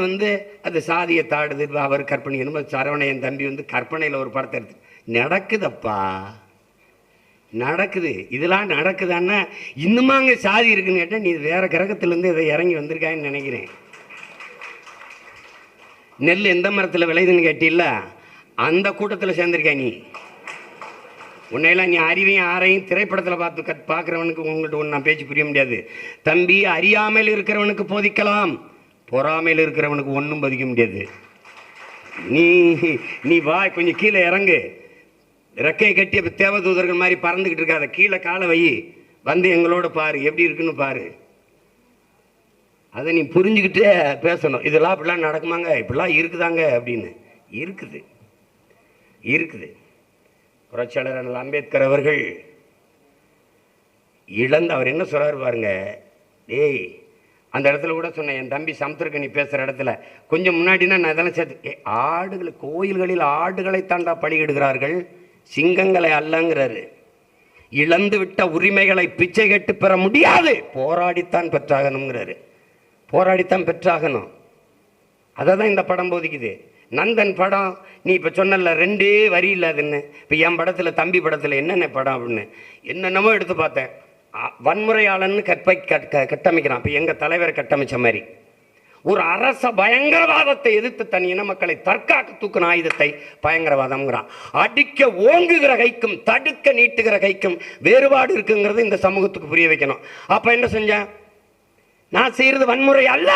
அது சாதியை தாடுது, அவர் கற்பனை என்னமோ சரவணையன் தம்பி கற்பனையில் ஒரு படத்தை எடுத்து நடக்குதப்பா, நடக்குது. இதெல்லாம் நடக்குதான்னா இன்னுமா அங்கே சாதி இருக்குன்னு கேட்டால் நீ வேற கிரகத்திலேருந்து இதை இறங்கி வந்திருக்கான்னு நினைக்கிறேன். நெல் எந்த மரத்தில் விளையுதுன்னு கேட்டில்ல, அந்த கூட்டத்தில் சேர்ந்திருக்கா நீ. உன்னையெல்லாம் நீ அறிவையும் ஆரையும் திரைப்படத்தில் பார்க்குறவனுக்கு உங்கள்கிட்ட ஒன்று நான் பேச்சு புரிய முடியாது. தம்பி, அறியாமல் இருக்கிறவனுக்கு போதிக்கலாம், பொறாமையில் இருக்கிறவனுக்கு ஒன்றும் பதிக்க முடியாது. நீ வா, கொஞ்சம் கீழே இறங்கு. ரெக்கையை கட்டி தேவதூதர்கள் மாதிரி பறந்துக்கிட்டு இருக்காத, கீழே காலை வை, எங்களோட பாரு, எப்படி இருக்குன்னு பாரு. அதை நீ புரிஞ்சுக்கிட்டே பேசணும். இதெல்லாம் இப்படிலாம் நடக்குமாங்க, இப்படிலாம் இருக்குதாங்க அப்படின்னு. இருக்குது. புரட்சியாளர் அம்பேத்கர் அவர்கள் அவர் என்ன சொல்றாரு பாருங்க. ஏய், அந்த இடத்துல கூட சொன்னேன், என் தம்பி சமுத்திரக்கனி பேசுகிற இடத்துல கொஞ்சம் முன்னாடினா நான் இதெல்லாம் சேர்த்து ஆடுகளை, கோயில்களில் ஆடுகளை தாண்டா பலியிடுகிறார்கள், சிங்கங்களை அல்லங்கிறாரு. இழந்து விட்ட உரிமைகளை பிச்சை கேட்டு பெற முடியாது, போராடித்தான் பெற்றாகணுங்கிறாரு. போராடித்தான் பெற்றாகணும். அதை தான் இந்த படம் போதிக்குது. நந்தன் படம் நீ இப்போ சொன்னல 2 வரி இல்லாதுன்னு. இப்போ என் படத்தில், தம்பி படத்தில் என்னென்ன படம் அப்படின்னு என்னென்னமோ எடுத்து பார்த்தேன். வன்முறையாளன்னு கட்டமைக்கிறான். இப்போ எங்கள் தலைவரை கட்டமைச்ச மாதிரி ஒரு அரச பயங்கரவாதத்தை எதிர்த்து தன் இன மக்களை தற்காக்க தூக்குன ஆயுதத்தை பயங்கரவாதம்ங்கிறான். அடிக்க ஓங்குகிற கைக்கும் தடுக்க நீட்டுகிற கைக்கும் வேறுபாடு இருக்குங்கிறது இந்த சமூகத்துக்கு புரிய வைக்கணும். அப்போ என்ன செஞ்சேன்? நான் செய்கிறது வன்முறை அல்ல,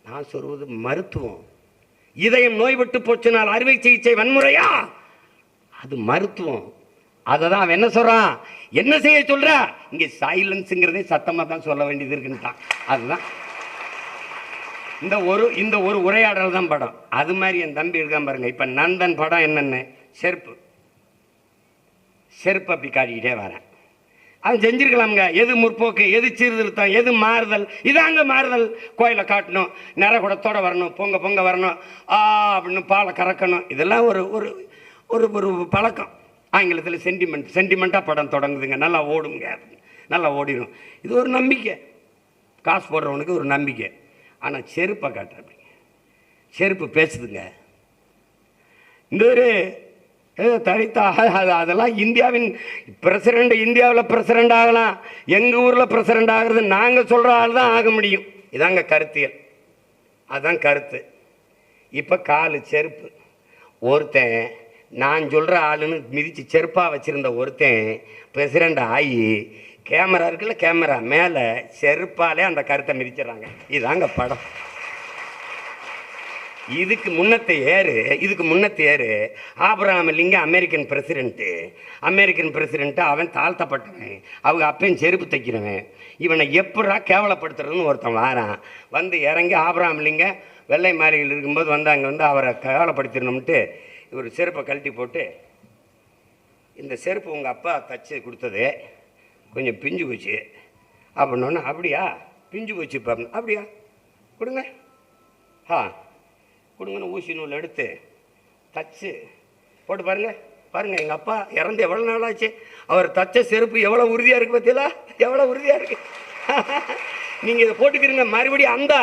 நான் சொல்வது மருத்துவம். இதயம் நோய்பட்டு போச்சுனால் அறுவை சிகிச்சை வன்முறையா? அது மருத்துவம். அதை தான் அவன் என்ன சொல்றான், என்ன செய்ய சொல்ற, இங்கே சைலன்ஸுங்கிறதே சத்தமாக தான் சொல்ல வேண்டியது இருக்குன்ட்டான். அதுதான் இந்த ஒரு உரையாடல் தான் படம். அது மாதிரி என் தம்பி இருக்கான் பாருங்க. இப்போ நந்தன் படம் என்னென்ன, செருப்பு அப்படி காட்டிக்கிட்டே வரேன். அவன் செஞ்சிருக்கலாமுங்க. எது முற்போக்கு, எது சீர்திருத்தம், எது மாறுதல்? இதாங்க மாறுதல். கோயிலை காட்டணும், நிற குடத்தோட வரணும், பொங்க பொங்க வரணும், அப்படின்னு பாலை கறக்கணும். இதெல்லாம் ஒரு ஒரு ஒரு ஒரு பழக்கம். ஆங்கிலத்தில் சென்டிமெண்ட்டாக படம் தொடங்குதுங்க. நல்லா ஓடுங்க, நல்லா ஓடிடும். இது ஒரு நம்பிக்கை, காசு போடுறவனுக்கு ஒரு நம்பிக்கை. ஆனால் செருப்பை காட்டுறப்ப செருப்பு பேசுதுங்க. இந்த ஒரு தனித்தா அதெல்லாம் இந்தியாவின் பிரசிடண்ட், இந்தியாவில் பிரசிடண்ட் ஆகலாம், எங்கள் ஊரில் பிரசிடண்ட் ஆகிறது நாங்கள் சொல்கிற ஆள் தான் ஆக முடியும். இதாங்க கருத்தியல், அதுதான் கருத்து. இப்போ காலு செருப்பு. ஒருத்தன் நான் சொல்கிற ஆளுன்னு மிதித்து செருப்பாக வச்சுருந்த ஒருத்தன் பிரசிடண்ட் ஆகி கேமரா இருக்குல்ல, கேமரா மேலே செருப்பாலே அந்த கருத்தை மிதிச்சிடறாங்க. இதாங்க படம். இதுக்கு முன்னத்தை ஏறு ஆபிரகாம் லிங்கன் அமெரிக்கன் பிரசிடென்ட்டு. அவன் தாழ்த்தப்பட்டவன், அவங்க அப்பையும் செருப்பு தைக்கிறவன். இவனை எப்படா கேவலப்படுத்துறதுன்னு ஒருத்தன் வாரான். வந்து இறங்கி ஆபிரகாம் லிங்கன் வெள்ளை மாளிகையில் இருக்கும்போது வந்து அங்கே வந்து அவரை கேவலப்படுத்திடணும்ட்டு இவர் செருப்பை கழட்டி போட்டு, இந்த செருப்பு உங்கள் அப்பா தச்சு கொடுத்தது, கொஞ்சம் பிஞ்சு போச்சு அப்படின்னோடனே, அப்படியா பிஞ்சு போச்சு இப்போ, அப்படியா கொடுங்க, கொடுங்கன்னு ஊசி நூல் எடுத்து தச்சு போட்டு பாருங்கள் எங்கள் அப்பா இறந்து எவ்வளோ நாள் ஆச்சு, அவர் தச்ச செருப்பு எவ்வளோ உறுதியாக இருக்குது பார்த்தீங்களா, எவ்வளோ உறுதியாக இருக்குது. நீங்கள் இதை போட்டுக்கிறீங்க, மறுபடியும் அந்த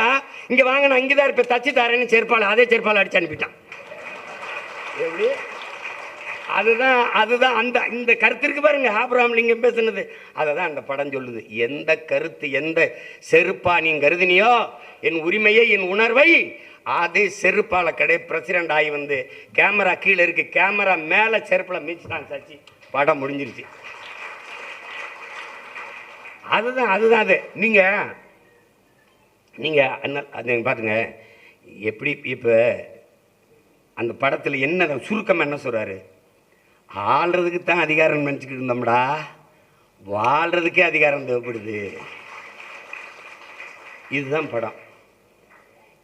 இங்கே வாங்க, நான் இங்கே தான் இருப்பேன், தச்சு தரேன்னு செருப்பால், அதே செருப்பால் அடிச்சு அனுப்பிட்டான். எப்படி? அதுதான் இந்த கருத்து இருக்கு பாருங்க, ஆபிரகாம் லிங்கன் பேசுனது. அதை தான் அந்த படம் சொல்லுது. எந்த கருத்து, எந்த செருப்பா நீ கருதினியோ, என் உரிமையை, என் உணர்வை, அதே செருப்பால பிரசிடண்ட் ஆகி வந்து கேமரா கீழே இருக்கு, கேமரா மேல செருப்புல மிதிச்சுட்டான் சச்சி, படம் முடிஞ்சிருச்சு. அதுதான் அது. நீங்க அது பாத்துங்க எப்படி. இப்ப அந்த படத்துல என்ன சுருக்கம் என்ன சொல்றாரு, ஆள்றதுக்கு தான் அதிகாரம் நினச்சிக்கிட்டு இருந்தோம்டா, வாழ்றதுக்கே அதிகாரம் தேவைப்படுது. இதுதான் படம்.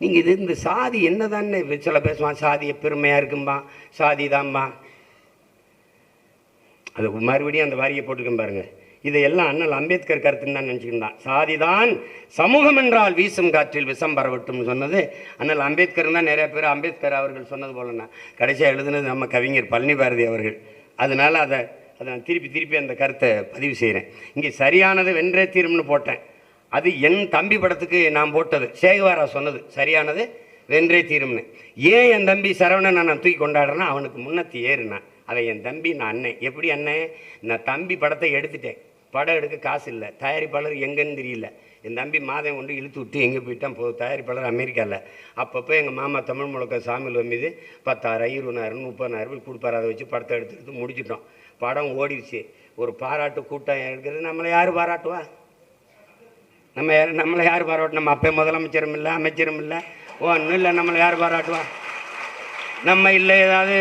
நீங்கள் இந்த சாதி என்னதான்னு சில பேசுவான், சாதியை பெருமையாக இருக்கும்பா, சாதி தான்பா. அது மறுபடியும் அந்த வாரியை போட்டுக்க பாருங்க. இதையெல்லாம் அண்ணல் அம்பேத்கர் கருத்துன்னு தான் நினச்சிக்கிட்டான். சாதிதான் சமூகம் என்றால் வீசும் காற்றில் விஷம் பரவட்டும்னு சொன்னது அண்ணல் அம்பேத்கர் தான். நிறைய பேர் அம்பேத்கர் அவர்கள் சொன்னது போலன்னா கடைசியாக எழுதுனது நம்ம கவிஞர் பழனி பாரதி அவர்கள். அதனால் அதை நான் திருப்பி அந்த கருத்தை பதிவு செய்கிறேன். இங்கே சரியானது வென்றே தீரும்னு போட்டேன். அது என் தம்பி படத்துக்கு நான் போட்டது. சேகுவாரா சொன்னது சரியானது வென்றே தீரும்னு. ஏன் என் தம்பி சரவணன் நான் தூக்கி கொண்டாடுறேன்னா, அவனுக்கு முன்னத்தி ஏறுனேன். அதை என் தம்பி நான் அண்ணன். எப்படி அண்ணன்? நான் தம்பி படத்தை எடுத்துட்டேன், படம் எடுக்க காசு இல்லை, தயாரிப்பாளர் எங்கன்னு தெரியல. என் தம்பி மாதம் கொண்டு இழுத்து விட்டு எங்கே போயிட்டான், தயாரிப்பாளர் அமெரிக்காவில். அப்பப்போ எங்கள் மாமா தமிழ் முழக்க சாமியில் மீது 10,000 20,000 30,000 கொடுப்பாரு. அதை வச்சு படத்தை எடுத்து முடிச்சிட்டோம். படம் ஓடிடுச்சு. ஒரு பாராட்டு கூட்டம் எடுக்கிறது. நம்மளை யார் பாராட்டுவா? நம்மளை யார் பாராட்டு? நம்ம அப்போ முதலமைச்சரும் இல்லை, அமைச்சரும் இல்லை, ஒன்றும் இல்லை. நம்மளை யார் பாராட்டுவா? நம்ம இல்லை ஏதாவது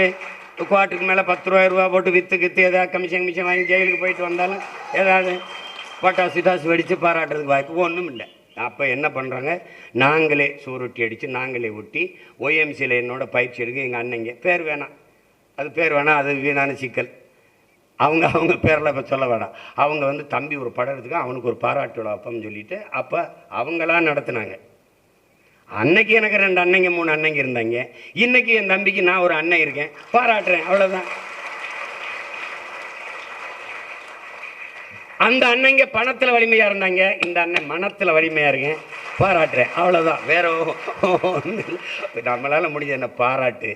குவார்ட்டுக்கு மேலே 10 ரூபா போட்டு விற்று ஏதாவது கமிஷன் வாங்கி ஜெயிலுக்கு போயிட்டு வந்தாலும் ஏதாவது பட்டாசு வெடித்து பாராட்டுறதுக்கு வாய்ப்பு ஒன்றும் இல்லை. அப்போ என்ன பண்ணுறாங்க, நாங்களே சூருட்டி அடித்து நாங்களே ஒட்டி OMCயில் என்னோட பயிற்சி எடுக்க எங்கள் அண்ணங்க பேர் வேணாம், அது வீணான சிக்கல். அவங்க பேரில் இப்போ சொல்ல வேணாம். அவங்க வந்து தம்பி ஒரு படம் எடுத்துக்க, அவனுக்கு ஒரு பாராட்டு விழா அப்பன்னு சொல்லிட்டு அப்போ அவங்களாம் நடத்துனாங்க. அன்னைக்கு எனக்கு 2 அண்ணங்க 3 அண்ணங்க இருந்தாங்க. இன்னைக்கு என் தம்பிக்கு நான் ஒரு அண்ணன் இருக்கேன், பாராட்டுறேன், அவ்வளோதான். அந்த அண்ணங்க பணத்தில் வலிமையாக இருந்தாங்க, இந்த அண்ணன் மனத்தில் வலிமையாக இருக்கேன், பாராட்டுறேன், அவ்வளோதான். வேற ஒன்றும் இல்லை. நம்மளால் முடிஞ்ச என்ன பாராட்டு,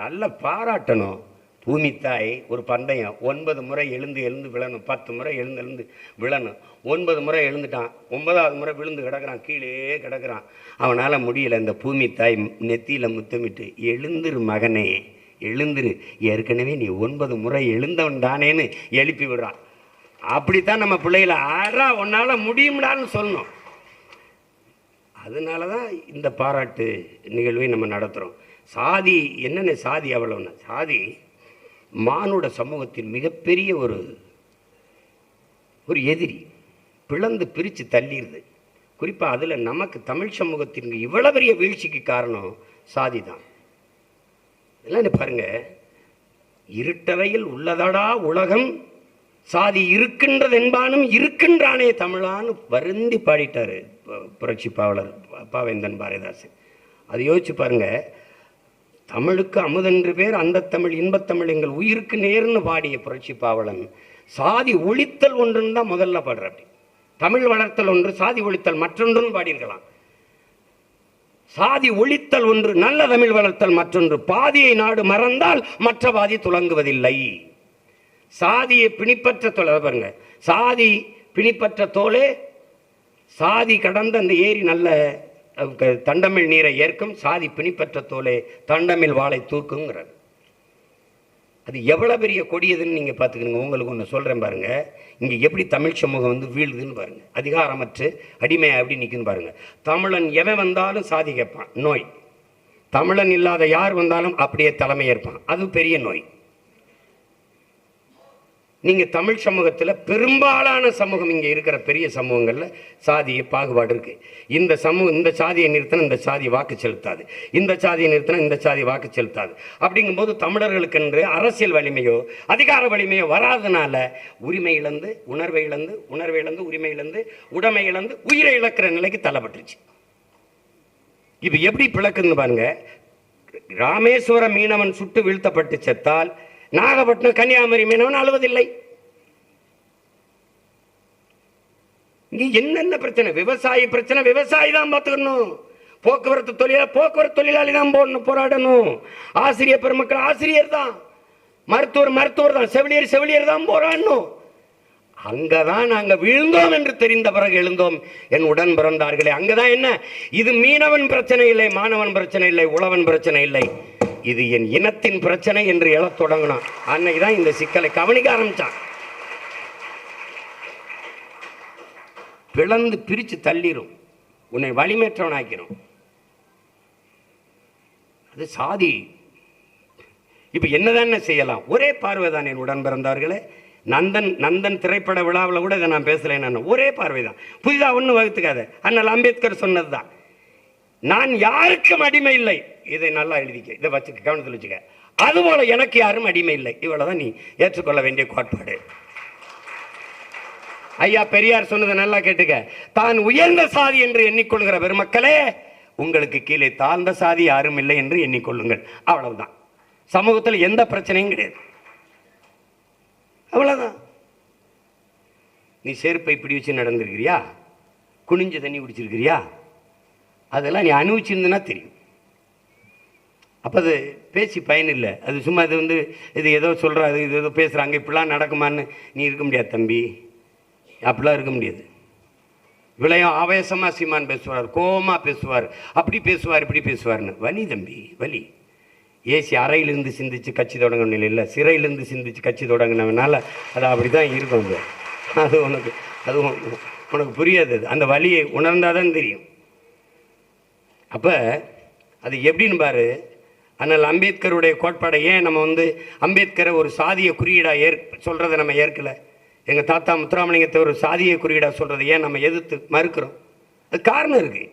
நல்ல பாராட்டணும். பூமி தாய் ஒரு பந்தயம் 9 முறை எழுந்து விழணும், 10 முறை எழுந்து விழணும். 9 முறை எழுந்துட்டான், 9வது முறை விழுந்து கிடக்கிறான், கீழே கிடக்கிறான். அவனால் முடியலை. இந்த பூமி தாய் நெத்தியில் முத்தமிட்டு, எழுந்துரு மகனே எழுந்துரு, ஏற்கனவே நீ 9 முறை எழுந்தவன் தானேன்னு எழுப்பி விடுறான். அப்படித்தான் நம்ம பிள்ளைகளை ஆறா உன்னால் முடியும்டான்னு சொல்லணும். அதனால தான் இந்த பாராட்டு நிகழ்வை நம்ம நடத்துகிறோம். சாதி என்னென்ன சாதி அவ்வளோன்னா, சாதி மானுட சமூகத்தின் மிகப்பெரிய ஒரு எதிரி, பிளந்து பிரித்து தள்ளிடுது. குறிப்பாக அதில் நமக்கு தமிழ் சமூகத்திற்கு இவ்வளோ பெரிய வீழ்ச்சிக்கு காரணம் சாதி தான். இதெல்லாம் பாருங்கள், இருட்டறையில் உள்ளதடா உலகம், சாதி இருக்கின்றது என்பானும் இருக்கின்றானே தமிழான்னு வருந்தி பாடிட்டாரு புரட்சி பாவலர் பாவேந்தன் பாரதிதாசன். அதை யோசிச்சு பாருங்க. தமிழுக்கு அமுதென்று பேர், அந்த தமிழ் இன்பத்தமிழ் எங்கள் உயிருக்கு நேர்னு பாடிய புரட்சி பாவலன் சாதி ஒழித்தல் ஒன்றுன்னு தான் முதல்ல பாடுற. அப்படி தமிழ் வளர்த்தல் ஒன்று, சாதி ஒழித்தல் மற்றொன்றுன்னு பாடியிருக்கலாம். சாதி ஒழித்தல் ஒன்று, நல்ல தமிழ் வளர்த்தல் மற்றொன்று. பாதியை நாடு மறந்தால் மற்ற பாதி துலங்குவதில்லை. சாதியை பிணிப்பற்ற தோலை பாருங்க, சாதி பிணிப்பற்ற தோலே சாதி கடந்த அந்த ஏரி நல்ல தண்டமிழ் நீரை ஏற்கும், சாதி பிணிப்பற்ற தோலே தண்டமிழ் வாளை தூக்குங்கிறார். அது எவ்வளவு பெரிய கொடியதுன்னு நீங்க பார்த்துக்கணுங்க. உங்களுக்கு ஒன்று சொல்றேன் பாருங்க, இங்க எப்படி தமிழ் சமூகம் வந்து வீழுதுன்னு பாருங்க. அதிகாரமற்று அடிமையா எப்படி நிற்குன்னு பாருங்க. தமிழன் எவன் வந்தாலும் சாதி கேட்பான், நோய். தமிழன் இல்லாத யார் வந்தாலும் அப்படியே தலைமை ஏற்பான், அது பெரிய நோய். நீங்க தமிழ் சமூகத்தில் பெரும்பாலான சமூகம் இங்கே இருக்கிற பெரிய சமூகங்களில் சாதிய பாகுபாடு இருக்கு. இந்த சமூகம் இந்த சாதியை நிறுத்தின இந்த சாதி வாக்கு செலுத்தாது, இந்த சாதியை நிறுத்தின இந்த சாதி வாக்கு செலுத்தாது. அப்படிங்கும்போது தமிழர்களுக்கு என்று அரசியல் வலிமையோ அதிகார வலிமையோ வராதனால உரிமை இழந்து உணர்வை இழந்து உரிமை இழந்து உடைமை இழந்து உயிரை இழக்கிற நிலைக்கு தள்ளப்பட்டுருச்சு. இப்போ எப்படி பிளக்குன்னு பாருங்க. ராமேஸ்வரம் மீனவன் சுட்டு வீழ்த்தப்பட்டு செத்தால் நாகப்பட்டினம் கன்னியாகுமரி மீனவன் அழுவதில்லை. இங்க என்னென்ன பிரச்சனை? விவசாய பிரச்சனை விவசாயி தான் பார்த்துக்கணும். போக்குவரத்து தொழிலாளி தான் போராடணும். ஆசிரியர் பெருமக்கள் ஆசிரியர் தான், மருத்துவர் தான், செவிலியர் தான் போராடணும். அங்கதான் நாங்க வீழ்ந்தோம் என்று தெரிந்த பிறகு எழுந்தோம் என் உடன் பிறந்தார்களே. அங்கதான் என்ன, இது மீனவன் பிரச்சனை இல்லை, மாணவன் பிரச்சனை இல்லை, உழவன் பிரச்சனை இல்லை, இது என் இனத்தின் பிரச்சனை என்று எழத் தொடங்கினான். அன்னைக்குதான் இந்த சிக்கலை கவனிக்க ஆரம்பிச்சான். பிளந்து பிரிச்சு தள்ளிரும், உன்னை வலிமேற்றவன் ஆக்கிறோம். அது சாதி. இப்ப என்னதான் செய்யலாம்? ஒரே பார்வைதான் என் உடன் பிறந்தார்களே. நந்தன் திரைப்பட விழாவில் கூட இதை நான் பேசல. ஒரே பார்வைதான், புதிதா ஒன்றும் வகுத்துக்காத. அண்ணல் அம்பேத்கர் சொன்னதுதான், நான் யாருக்கும் அடிமை இல்லை. இதை நல்லா எழுதிக்க, இதை வச்சுக்க, கவனத்தில் வச்சுக்க. அதுபோல எனக்கு யாரும் அடிமை இல்லை. இவ்வளவுதான் நீ ஏற்றுக்கொள்ள வேண்டிய கோட்பாடு. ஐயா பெரியார் சொன்னதை நல்லா கேட்டுக்க. தான் உயர்ந்த சாதி என்று எண்ணிக்கொள்கிற பெருமக்களே, உங்களுக்கு கீழே தாழ்ந்த சாதி யாரும் இல்லை என்று எண்ணிக்கொள்ளுங்கள். அவ்வளவுதான். சமூகத்தில் எந்த பிரச்சனையும் கிடையாது. அவ்வளவுதான். நீ செருப்பை இப்படி வச்சு நடந்திருக்கிறியா? குனிஞ்சு தண்ணி குடிச்சிருக்கிறியா? அதெல்லாம் நீ அனுபவிச்சிருந்தனா தெரியும். அப்போ அது பேசி பயன் இல்லை. அது சும்மா இது ஏதோ சொல்கிறாரு, இது ஏதோ பேசுகிறாங்க, இப்படிலாம் நடக்குமான்னு நீ இருக்க முடியாது தம்பி. அப்படிலாம் இருக்க முடியாது. விளையம் ஆவேசமாக சீமான் பேசுவார், கோபமாக பேசுவார், அப்படி பேசுவார், இப்படி பேசுவார்னு. வலி தம்பி, வலி. ஏசி அறையிலிருந்து சிந்திச்சு கட்சி தொடங்கணும் இல்லை, சிறையிலிருந்து சிந்திச்சு கட்சி தொடங்கினவனால அது அப்படி தான் இருக்கும். அது உனக்கு புரியாது. அந்த வலியை உணர்ந்தாதான் தெரியும். அப்போ அது எப்படின்னு பாரு. ஆனால் அம்பேத்கருடைய கோட்பாடை ஏன் நம்ம அம்பேத்கரை ஒரு சாதிய குறியீடாக சொல்கிறத நம்ம ஏற்கலை? எங்கள் தாத்தா முத்துராமலிங்கத்தை ஒரு சாதிய குறியீடாக சொல்கிறத ஏன் நம்ம எதிர்த்து மறுக்கிறோம்? அது காரணம் இருக்குது.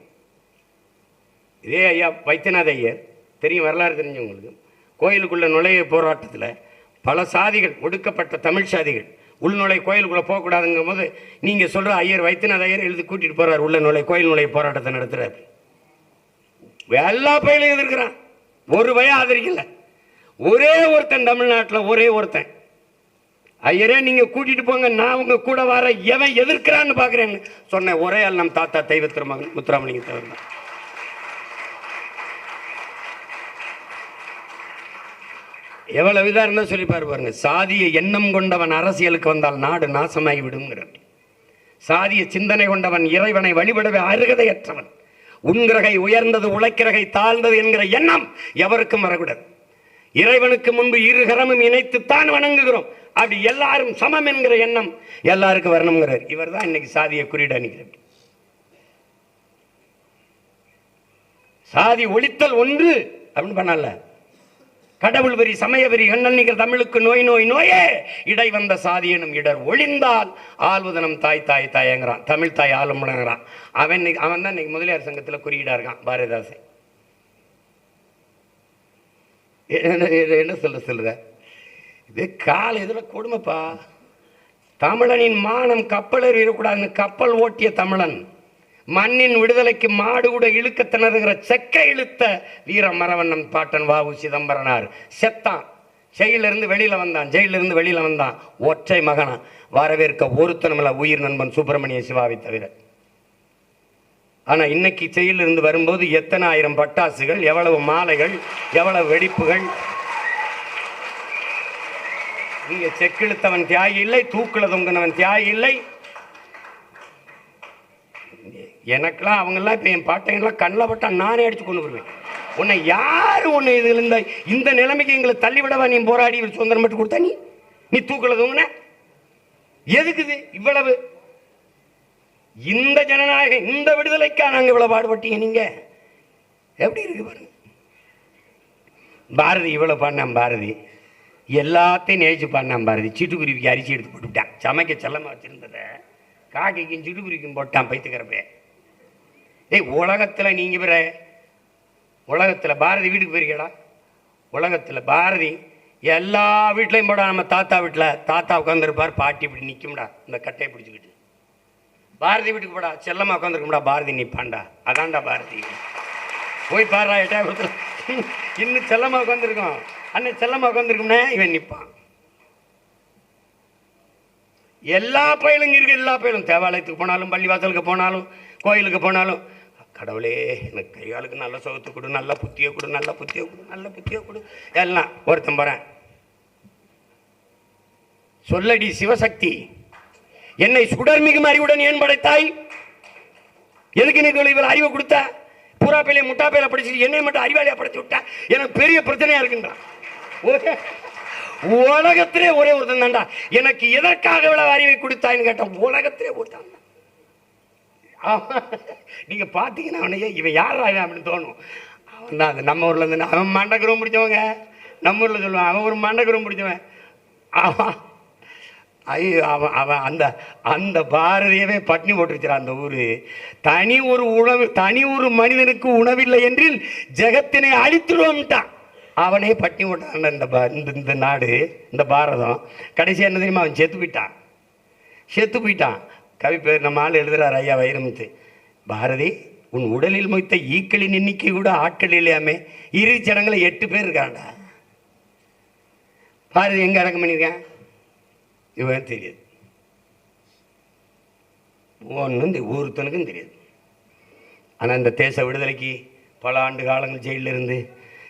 இதே ஐயா வைத்தியநாத ஐயர் தெரியும், வரலாறு தெரிஞ்சவங்களுக்கு. கோயிலுக்குள்ள நுழைய போராட்டத்தில் பல சாதிகள், ஒடுக்கப்பட்ட தமிழ் சாதிகள் உள்நுழை கோயிலுக்குள்ளே போகக்கூடாதுங்கும் போது நீங்கள் சொல்கிற ஐயர் வைத்தியநாத ஐயர் எழுதி கூட்டிகிட்டு போகிறார், உள்ள கோயில் நுழைய போராட்டத்தை நடத்துகிறார். எல்லா பயிலையும் எதிர்க்கிறான், ஒரு பயம் ஆதரிக்கல. ஒரே ஒருத்தன் தமிழ்நாட்டில், ஒரே ஒருத்தன், ஐயரே நீங்க கூட்டிட்டு போங்க, நான் உங்க கூட வர, எவன் எதிர்க்கிறான்னு பாக்குறேன்னு சொன்ன ஒரே ஆள் நம் தாத்தா தெய்வ திருமகன் முத்துராமலிங்க தேவர் தான். எவ்வளவு இதா இருந்தா சொல்லி பாருங்க. சாதிய எண்ணம் கொண்டவன் அரசியலுக்கு வந்தால் நாடு நாசமாகி விடுங்கிறார். சாதிய சிந்தனை கொண்டவன் இறைவனை வழிபடவே அருகதையற்றவன். உண்கிறகை உயர்ந்தது, உழைக்கிறகை தாழ்ந்தது என்கிற எண்ணம் எவருக்கும் வரக்கூடாது. இறைவனுக்கு முன்பு இருகரமும் இணைத்துத்தான் வணங்குகிறோம். அப்படி எல்லாரும் சமம் என்கிற எண்ணம் எல்லாருக்கும் வரணுங்கிறார். இவர் தான் இன்னைக்கு சாதியை குறியீடு அணிக்கிறார். சாதி ஒழித்தல் ஒன்று அப்படின்னு பண்ணல. கடவுள் வரி, சமய வரி, கண்ணல் நீங்க தமிழுக்கு நோய் நோய் நோயே இடை வந்த சாதி எனும் இடர் ஒழிந்தால் ஆள்வதனம் தாய் தாய் தாயங்கிறான். தமிழ் தாய் ஆளுமுடங்கிறான். அவன் தான் இன்னைக்கு முதலியார் சங்கத்தில் குறியீடா இருக்கான் பாரதிதாசன். என்ன சொல்ற இது கால இதில் கொடுமைப்பா. தமிழனின் மானம் கப்பலர் இருக்கக்கூடாதுன்னு கப்பல் ஓட்டிய தமிழன், மண்ணின் விடுதலைக்கு மாடு கூட இழுக்க திணறுகிற செக்க இழுத்த வீர மரவண்ணன் பாட்டன் வாவு சிதம்பரனார் செத்தான். ஜெயிலிருந்து வெளியில வந்தான், ஜெயிலிருந்து வெளியில வந்தான். ஒற்றை மகனா, வரவேற்க ஒருத்தனமில்ல உயிர் நண்பன் சுப்பிரமணிய சிவாவை தவிர. ஆனா இன்னைக்கு ஜெயிலிருந்து வரும்போது எத்தனை ஆயிரம் பட்டாசுகள், எவ்வளவு மாலைகள், எவ்வளவு வெடிப்புகள். இங்க செக்கிழுத்தவன் தியாகி இல்லை, தூக்குல தொங்கினவன் தியாகி இல்லை. எனக்கெல்லாம் அவங்கெல்லாம் இப்போ என் பாட்டைங்கெல்லாம் கண்ணில் பட்டா நானே அடிச்சு கொண்டு வருவேன். உன்னை யாரு உன்னை இதுல இந்த நிலைமைக்கு எங்களை தள்ளிவிடவா நீ போராடி சுதந்திரம் மட்டும் கொடுத்தா? நீ தூக்குல தொங்குன எதுக்குது இவ்வளவு? இந்த ஜனநாயகம், இந்த விடுதலைக்கா நாங்க இவ்வளவு பாடுபட்டீங்க? நீங்க எப்படி இருக்கு பாருங்க. பாரதி இவ்வளவு பாடினான். பாரதி எல்லாத்தையும் நேசிச்சு பாடினான். பாரதி சிட்டுக்குருவிக்கு அரிசி எடுத்து போட்டுவிட்டான். சமைக்க செல்லமா வச்சிருந்தத காக்கைக்கும் சிட்டுக்குருவிக்கும் போட்டான் பைத்துக்கிறப்ப. ஏய், உலகத்தில் நீங்க பிற உலகத்தில் பாரதி வீட்டுக்கு போயிருக்கடா? உலகத்தில் பாரதி எல்லா வீட்லையும் போடா. நம்ம தாத்தா வீட்டில் தாத்தா உட்காந்துருப்பார், பாட்டி இப்படி நிற்கும்டா இந்த கட்டையை பிடிச்சிக்கிட்டு. பாரதி வீட்டுக்கு போடா, செல்லம்மா உட்காந்துருக்கும்டா, பாரதி நிற்பான்டா. அதான்டா பாரதி. போய் பாடுறா எட்டாயிரத்தில் இன்னும் செல்லம்மா உட்காந்துருக்கோம். அண்ணன் செல்லம்மா உட்காந்துருக்கும்னே இவன் நிற்பான். எல்லா பயலும் இருக்கு, எல்லா பயலும். தேவாலயத்துக்கு போனாலும், பள்ளிவாசலுக்கு போனாலும், கோயிலுக்கு போனாலும், கடவுளே எனக்கு கைகாலுக்கு நல்ல சுகத்தை கொடு, நல்ல புத்தியை கொடு, நல்ல புத்தியை கொடு, நல்ல புத்தியை கொடு. எல்லாம் ஒருத்தன் போறேன். சொல்லடி சிவசக்தி, என்னை சுடர்மிகு அறிவுடன் ஏன் படைத்தாய்? எதுக்கு எனக்கு இவ்வளவு அறிவை கொடுத்த? பூரா பையில முட்டா பையில படிச்சு என்னை மட்டும் அறிவாளியா படைச்சு விட்டா? எனக்கு பெரிய பிரச்சனையா இருக்குன்றான். உலகத்திலே ஒரே ஒருத்தன் தான்டா எனக்கு எதற்காக இவ்வளவு அறிவை கொடுத்தான்னு கேட்டான். உலகத்திலே ஒருத்தான். நீங்க பாத்தீங்கன்னா அவனையே இவன் யார் அப்படின்னு தோணும். அவன் தான் அது நம்ம ஊர்ல இருந்து. அவன் மண்டகரம் பிடிச்சவங்க, நம்ம ஊர்ல சொல்லுவான் அவன் ஒரு மண்டகரம் பிடிச்சவன். அவன் ஐயோ, அவன் அவன் அந்த அந்த பாரதியவே பட்னி போட்டு வச்சிடான் அந்த ஊரு. தனி ஒரு உணவு, தனி ஒரு மனிதனுக்கு உணவில்லை என்றில் ஜெகத்தினை அழித்துடுவோம்ட்டான். அவனே பட்டினி போட்டான் இந்த நாடு, இந்த பாரதம். கடைசி என்ன தெரியுமா? அவன் செத்து போயிட்டான். கவி பேர் நம்ம ஆள் எழுதுறார், ஐயா வைரமுத்து. பாரதி, உன் உடலில் மொய்த்த ஈக்களின் எண்ணிக்கை கூட ஆட்கள் இல்லையாமே. இறுதி சடங்குல 8 பேர் இருக்காண்டா. பாரதி எங்க அடக்கம் பண்ணியிருக்கான் இவன் தெரியாது. ஒன்றும் ஒருத்தனுக்கும் தெரியாது. ஆனால் இந்த தேச விடுதலைக்கு பல ஆண்டு காலங்கள் ஜெயிலில் இருந்து,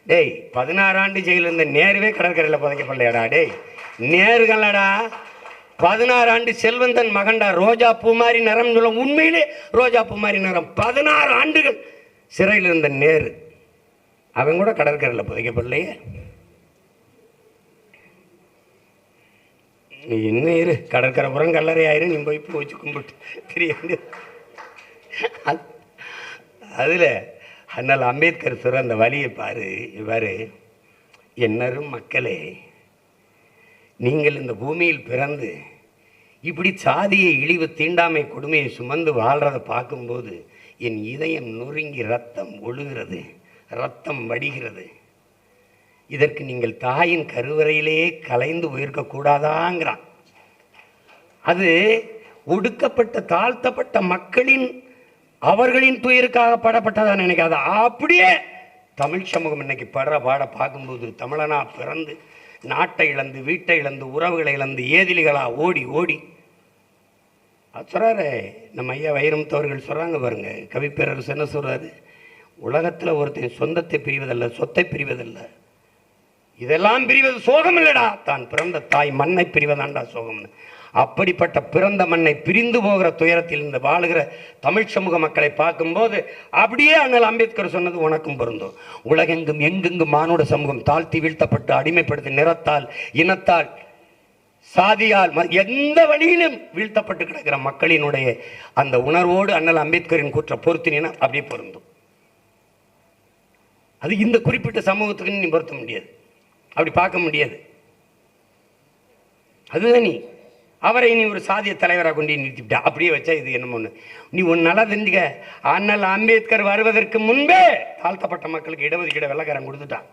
டேய் 16 ஆண்டு ஜெயிலில் இருந்த நேருவே கடற்கரையில் புதைக்கப்படலையாடா. டேய் நேருகள்டா 16 ஆண்டு செல்வந்தன் மகண்டா. ரோஜா பூ மாதிரி நிறம் சொல்ல, உண்மையிலே ரோஜா பூ மாதிரி நிறம். 16 ஆண்டுகள் சிறையில் இருந்த நேரு, அவன் கூட கடற்கரையில் புதைக்கப்படலையே. நீ இன்னும் இரு, கடற்கரை புறம் கல்லறை ஆயிரும், நீ போய் பூ வச்சு கும்பிட்டு தெரிய. அதில் அதனால் அம்பேத்கர் சொல்ற அந்த வழியை பாரு. இவ்வாறு, என்னரும் மக்களே, நீங்கள் இந்த பூமியில் பிறந்து இப்படி சாதியை இழிவு தீண்டாமை கொடுமையை சுமந்து வாழ்றதை பார்க்கும்போது என் இதயம் நொறுங்கி ரத்தம் ஒழுகிறது, ரத்தம் வடிகிறது. இதற்கு நீங்கள் தாயின் கருவறையிலேயே கலைந்து போயிருக்கக்கூடாதாங்கிறான். அது ஒடுக்கப்பட்ட தாழ்த்தப்பட்ட மக்களின் அவர்களின் துயருக்காக பாடப்பட்டதா நினைக்காத. அப்படியே தமிழ் சமூகம் இன்னைக்கு படுற பாட பார்க்கும்போது, தமிழனா பிறந்து நாட்டை இழந்து, வீட்டை இழந்து, உறவுகளை இழந்து, ஏதிலிகளா ஓடி ஓடி சொல்றாரு நம்ம ஐயா வைரமுத்தவர்கள். சொல்றாங்க பாருங்க, கவிப்பேரரசு என்ன சொல்றாரு? உலகத்தில் ஒருத்தன் சொந்தத்தை பிரிவதல்ல, சொத்தை பிரிவதல்ல, இதெல்லாம் பிரிவது சோகம் இல்லடா, தான் பிறந்த தாய் மண்ணை பிரிவதாண்டா சோகம்னு. அப்படிப்பட்ட பிறந்த மண்ணை பிரிந்து போகிற துயரத்தில் இந்த வாழுகிற தமிழ் சமூக மக்களை பார்க்கும்போது அப்படியே அண்ணல் அம்பேத்கர் சொன்னது உனக்கும் பொருந்தும். உலகெங்கும் எங்கெங்கும் மானுட சமூகம் தாழ்த்தி வீழ்த்தப்பட்டு அடிமைப்படுத்தி நிறத்தால், இனத்தால், சாதியால், எந்த வழியிலும் வீழ்த்தப்பட்டு கிடக்கிற மக்களினுடைய அந்த உணர்வோடு அண்ணல் அம்பேத்கரின் கூற்ற பொருத்தினா அப்படியே பொருந்தும். அது இந்த குறிப்பிட்ட சமூகத்துக்கு நீ பொருத்த முடியாது, அப்படி பார்க்க முடியாது. அதுதான் நீ அவரை நீ ஒரு சாதிய தலைவராக கொண்டு நிறுத்திவிட்டா. அப்படியே வச்சா இது என்ன ஒன்று. நீ ஒன்று நல்லா தெரிஞ்சுக்க, அண்ணல் அம்பேத்கர் வருவதற்கு முன்பே தாழ்த்தப்பட்ட மக்களுக்கு இடஒதுக்கீடு வெள்ளக்காரன் கொடுத்துட்டான்,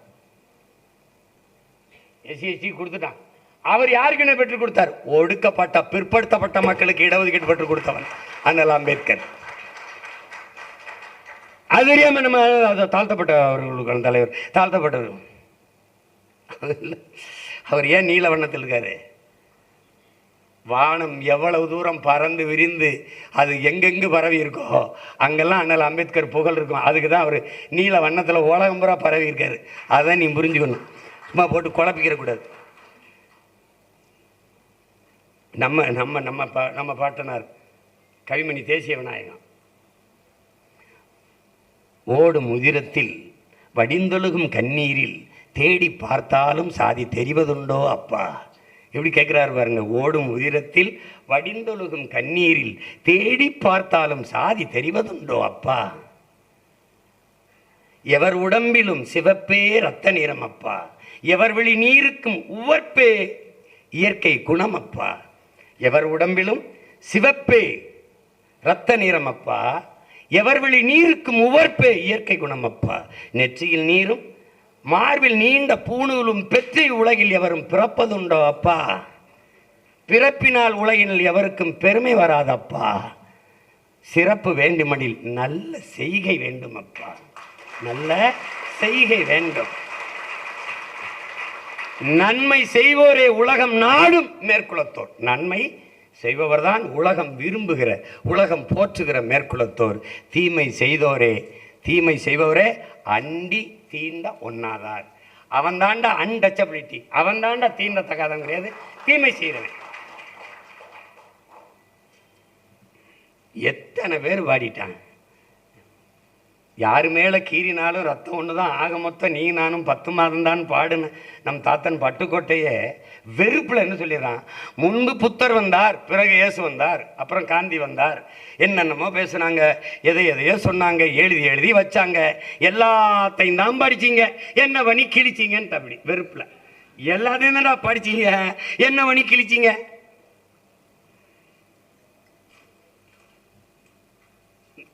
எஸ்சி கொடுத்துட்டான். அவர் யாருக்கு என்ன பெற்றுக் கொடுத்தார்? ஒடுக்கப்பட்ட பிற்படுத்தப்பட்ட மக்களுக்கு இடஒதுக்கீடு பெற்றுக் கொடுத்தவன் அண்ணல் அம்பேத்கர். அது தெரியாம நம்ம தாழ்த்தப்பட்டவர்களுக்கான தலைவர், தாழ்த்தப்பட்டவர். அவர் ஏன் நீல வண்ணத்தில் இருக்காரு? வானம் எவ்வளவு தூரம் பறந்து விரிந்து அது எங்கெங்கு பரவி இருக்கோ அங்கெல்லாம் அண்ணல் அம்பேத்கர் புகழ் இருக்கும். அதுக்கு தான் அவர் நீல வண்ணத்தில் உலகம் பூரா பரவி இருக்காரு. அதான் நீ புரிஞ்சுக்கணும். சும்மா போட்டு குழப்பிக்கிற கூடாது. நம்ம நம்ம நம்ம நம்ம பாட்டனார் கவிமணி தேசிய விநாயகம், ஓடும் உதிரத்தில் வடிந்தொழுகும் கண்ணீரில் தேடி பார்த்தாலும் சாதி தெரிவதுண்டோ அப்பா. எப்படி கேட்கிறாரு பாருங்க. ஓடும் உதிரத்தில் வடிந்தொழுகும் கண்ணீரில் தேடி பார்த்தாலும் சாதி தெரிவதுண்டோ அப்பா. எவர் உடம்பிலும் சிவப்பே ரத்த நிறம் அப்பா. எவர் வெளி நீருக்கும் உவர்ப்பே இயற்கை குணம் அப்பா. எவர் உடம்பிலும் சிவப்பே ரத்த நிறம் அப்பா. எவர் வெளி நீருக்கும் உவர்ப்பே இயற்கை குணம் அப்பா. நெற்றியில் நீரும் மார்பில் நீண்ட பூணூலும் பெற்றை உலகில் எவரும் பிறப்பதுண்டோ அப்பா. பிறப்பினால் உலகினில் எவருக்கும் பெருமை வராதப்பா. சிறப்பு வேண்டுமெனில் நல்ல செய்கை வேண்டும் அப்பா. நல்ல செய்கை வேண்டும். நன்மை செய்வோரே உலகம் நாடும் மேற்குலத்தோர். நன்மை செய்பவர்தான் உலகம் விரும்புகிற, உலகம் போற்றுகிற மேற்குலத்தோர். தீமை செய்பவரே அண்டி தீண்ட ஒண்ணாதார். அவன் தாண்டா அன்டச்சபிலிட்டி, அவன் தாண்டா தீண்டத்தக்காதவன் கிடையாது, தீமை செய்கிறவன். எத்தனை பேர் வாடிட்டாங்க. யாரு மேலே கீறினாலும் ரத்தம் ஒன்று தான். ஆக மொத்தம் நீ நானும் 10 மாதம் தான் பாடுன்னு நம் தாத்தன் பட்டுக்கோட்டையே வெறுப்பில் என்ன சொல்லிடுறான். முன்பு புத்தர் வந்தார், பிறகு இயேசு வந்தார், அப்புறம் காந்தி வந்தார். என்னென்னமோ பேசுனாங்க, எதையோ சொன்னாங்க, எழுதி வச்சாங்க. எல்லாத்தையும் தான் படிச்சிங்க, என்ன பண்ணி கிழிச்சிங்கன்ட்டு. அப்படி வெறுப்பில் எல்லாத்தையும் தான்டா படிச்சிங்க, என்ன பண்ணி கிழிச்சிங்க.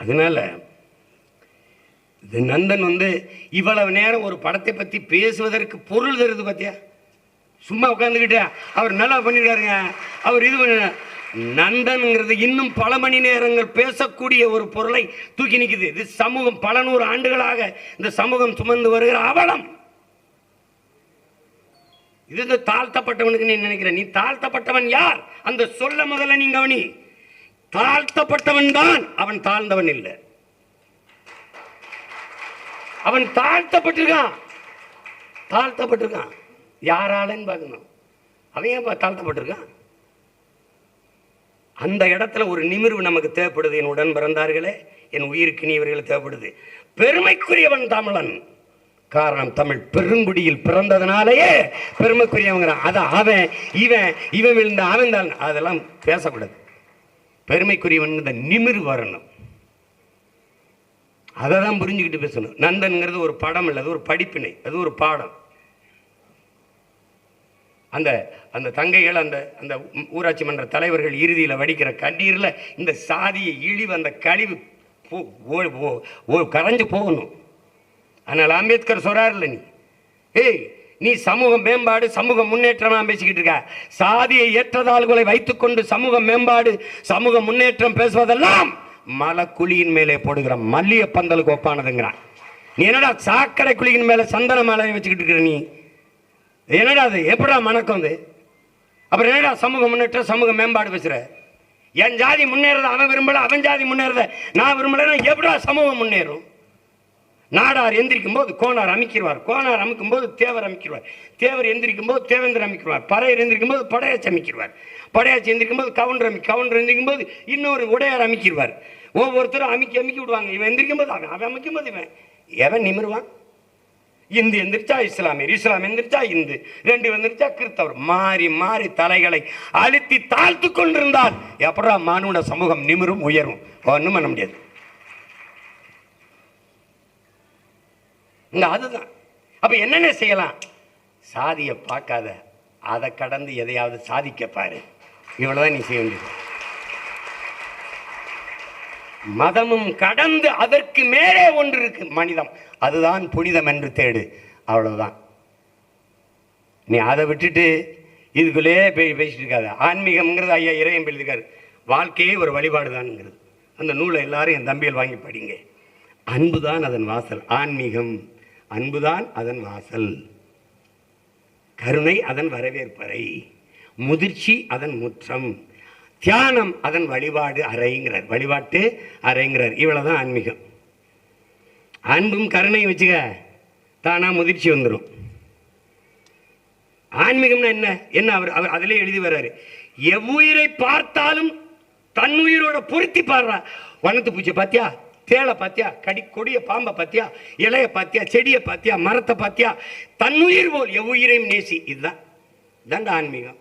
அதனால நந்தன் இவ்வளவு நேரம் ஒரு படத்தை பற்றி பேசுவதற்கு பொருள் தருது பார்த்தியா. சும்மா உட்காந்துக்கிட்ட அவர் நல்லா பண்ணிருக்காருங்க, அவர் இது பண்ண. நந்தன்ங்கிறது இன்னும் பல மணி நேரங்கள் பேசக்கூடிய ஒரு பொருளை தூக்கி நிற்குது. இது சமூகம் பல 100 ஆண்டுகளாக இந்த சமூகம் சுமந்து வருகிற அவலம். இது இந்த தாழ்த்தப்பட்டவனுக்கு நீ நினைக்கிற. நீ தாழ்த்தப்பட்டவன் யார்? அந்த சொல்ல முதல்ல நீங்க கவனி. தாழ்த்தப்பட்டவன் தான், அவன் தாழ்ந்தவன் இல்லை. அவன் தாழ்த்தப்பட்டிருக்கான். யாராலன்னு பார்க்கணும். அவன் ஏன் தாழ்த்தப்பட்டிருக்கான்? அந்த இடத்துல ஒரு நிமிர்வு நமக்கு தேவைப்படுது. என் உடன் பிறந்தார்களே, என் உயிருக்கு நீவர்கள் தேவைப்படுது. பெருமைக்குரியவன் தமிழன். காரணம், தமிழ் பெருங்குடியில் பிறந்ததுனாலேயே பெருமைக்குரியவங்கிறான். அதான் அவன் இவன் விழுந்த அவன் தான். அதெல்லாம் பேசக்கூடாது. பெருமைக்குரியவன் நிமிர்வு வரணும். அதை தான் புரிஞ்சுக்கிட்டு பேசணும். நந்தன்கிறது ஒரு படம் இல்லை, அது ஒரு படிப்பினை, அது ஒரு பாடம். அந்த அந்த தங்கைகள், அந்த ஊராட்சி மன்ற தலைவர்கள் இறுதியில் வடிக்கிற கண்ணீரில் இந்த சாதியை இழிவு, அந்த கழிவு கரைஞ்சு போகணும். அதனால் அம்பேத்கர் சொல்றாருல்ல, நீ சமூக மேம்பாடு, சமூக முன்னேற்றம் பேசிக்கிட்டு இருக்க. சாதியை ஏற்றதாள்களை வைத்துக்கொண்டு சமூக மேம்பாடு, சமூக முன்னேற்றம் பேசுவதெல்லாம் மலக்குழியின் மேலே போடுகிற மல்லிய பந்தலுக்கு ஒப்பானதுங்கிறான். நீ என்னடா சாக்கடை குழியின் மேலே சந்தன மலையை வச்சுக்கிட்டு இருக்கிற? நீ என்னடா அது? எப்படா மணக்கம் அது? அப்புறம் என்னடா சமூக முன்னேற்றம், சமூக மேம்பாடு பேசுற? என் ஜாதி முன்னேறத அவன் விரும்பல, அவன் ஜாதி முன்னேறத நான் விரும்பல. எப்படா சமூகம் முன்னேறும்? நாடார் எந்திரிக்கும் போது கோனார் அமைக்கிடுவார், கோனார் அமைக்கும் போது தேவர் அமைக்கிடுவார், தேவர் எந்திரிக்கும் போது தேவேந்தர் அமைக்கிடுவார், பறையர் எந்திரிக்கும் போது படையாச்சி அமைக்கிடுவார், படையாச்சி எந்திரிக்கும் போது கவுண்டர் எந்திரிக்கும் போது இன்னொரு உடையார் அமைக்கிடுவார். ஒவ்வொருத்தரும் அமைக்கி விடுவாங்க. இவன் எந்திரிக்கும் போது அவன் அமைக்கும் போது எவன் நிமிருவான்? இந்து எந்திரிச்சா இஸ்லாமியர், இஸ்லாம் எந்திரிச்சா இந்து, 2 எந்திரிச்சா கிறிஸ்தவர். மாறி மாறி தலைகளை அழுத்தி தாழ்த்து கொண்டிருந்தால் எப்படா மானுட சமூகம் நிமிரும், உயரும்? ஒன்றும் பண்ண முடியாது. அதுதான். அப்ப என்னென்ன செய்யலாம்? சாதியை பார்க்காத, அதை கடந்து எதையாவது சாதிக்க பாரு. இவ்வளவுதான் நீ செய்ய வேண்டியது. மதமும் கடந்து அதற்கு மேலே ஒன்று இருக்கு, மனிதம். அதுதான் புனிதம் என்று தேடு. அவ்வளவுதான். நீ அதை விட்டுட்டு இதுக்குள்ளே பேசிட்டு இருக்காது. ஆன்மீகம்ங்கிறது ஐயா இறையம் எழுதிக்காரு, வாழ்க்கையே ஒரு வழிபாடு தான்ங்கிறது. அந்த நூலை எல்லாரும் என் தம்பியில் வாங்கி படிங்க. அன்புதான் அதன் வாசல். ஆன்மீகம் அன்புதான் அதன் வாசல், கருணை அதன் வரவேற்பறை, முதிர்ச்சி அதன் முற்றம், தியானம் அதன் வழிபாடு அறைங்கிறார், வழிபாட்டு அறைங்கிறார். இவ்வளவுதான் ஆன்மீகம். அன்பும் கருணையும் வச்சுக்க, தானா முதிர்ச்சி வந்துடும். ஆன்மீகம்னா என்ன என்ன அவர் அவர் அதிலே எழுதி வர்றாரு, எவ்வுயிரை பார்த்தாலும் தன்னுயிரோட பொருத்தி பாடுறா. வனத்து பூச்சி பாத்தியா, தேளை பாத்தியா, கொடிய பாம்பை பாத்தியா, இலைய பாத்தியா, செடியை பாத்தியா, மரத்தை பாத்தியா, தன்னுயிர் போல் எவ்வுயிரையும் நேசி. இதுதான் தண்ட ஆன்மீகம்.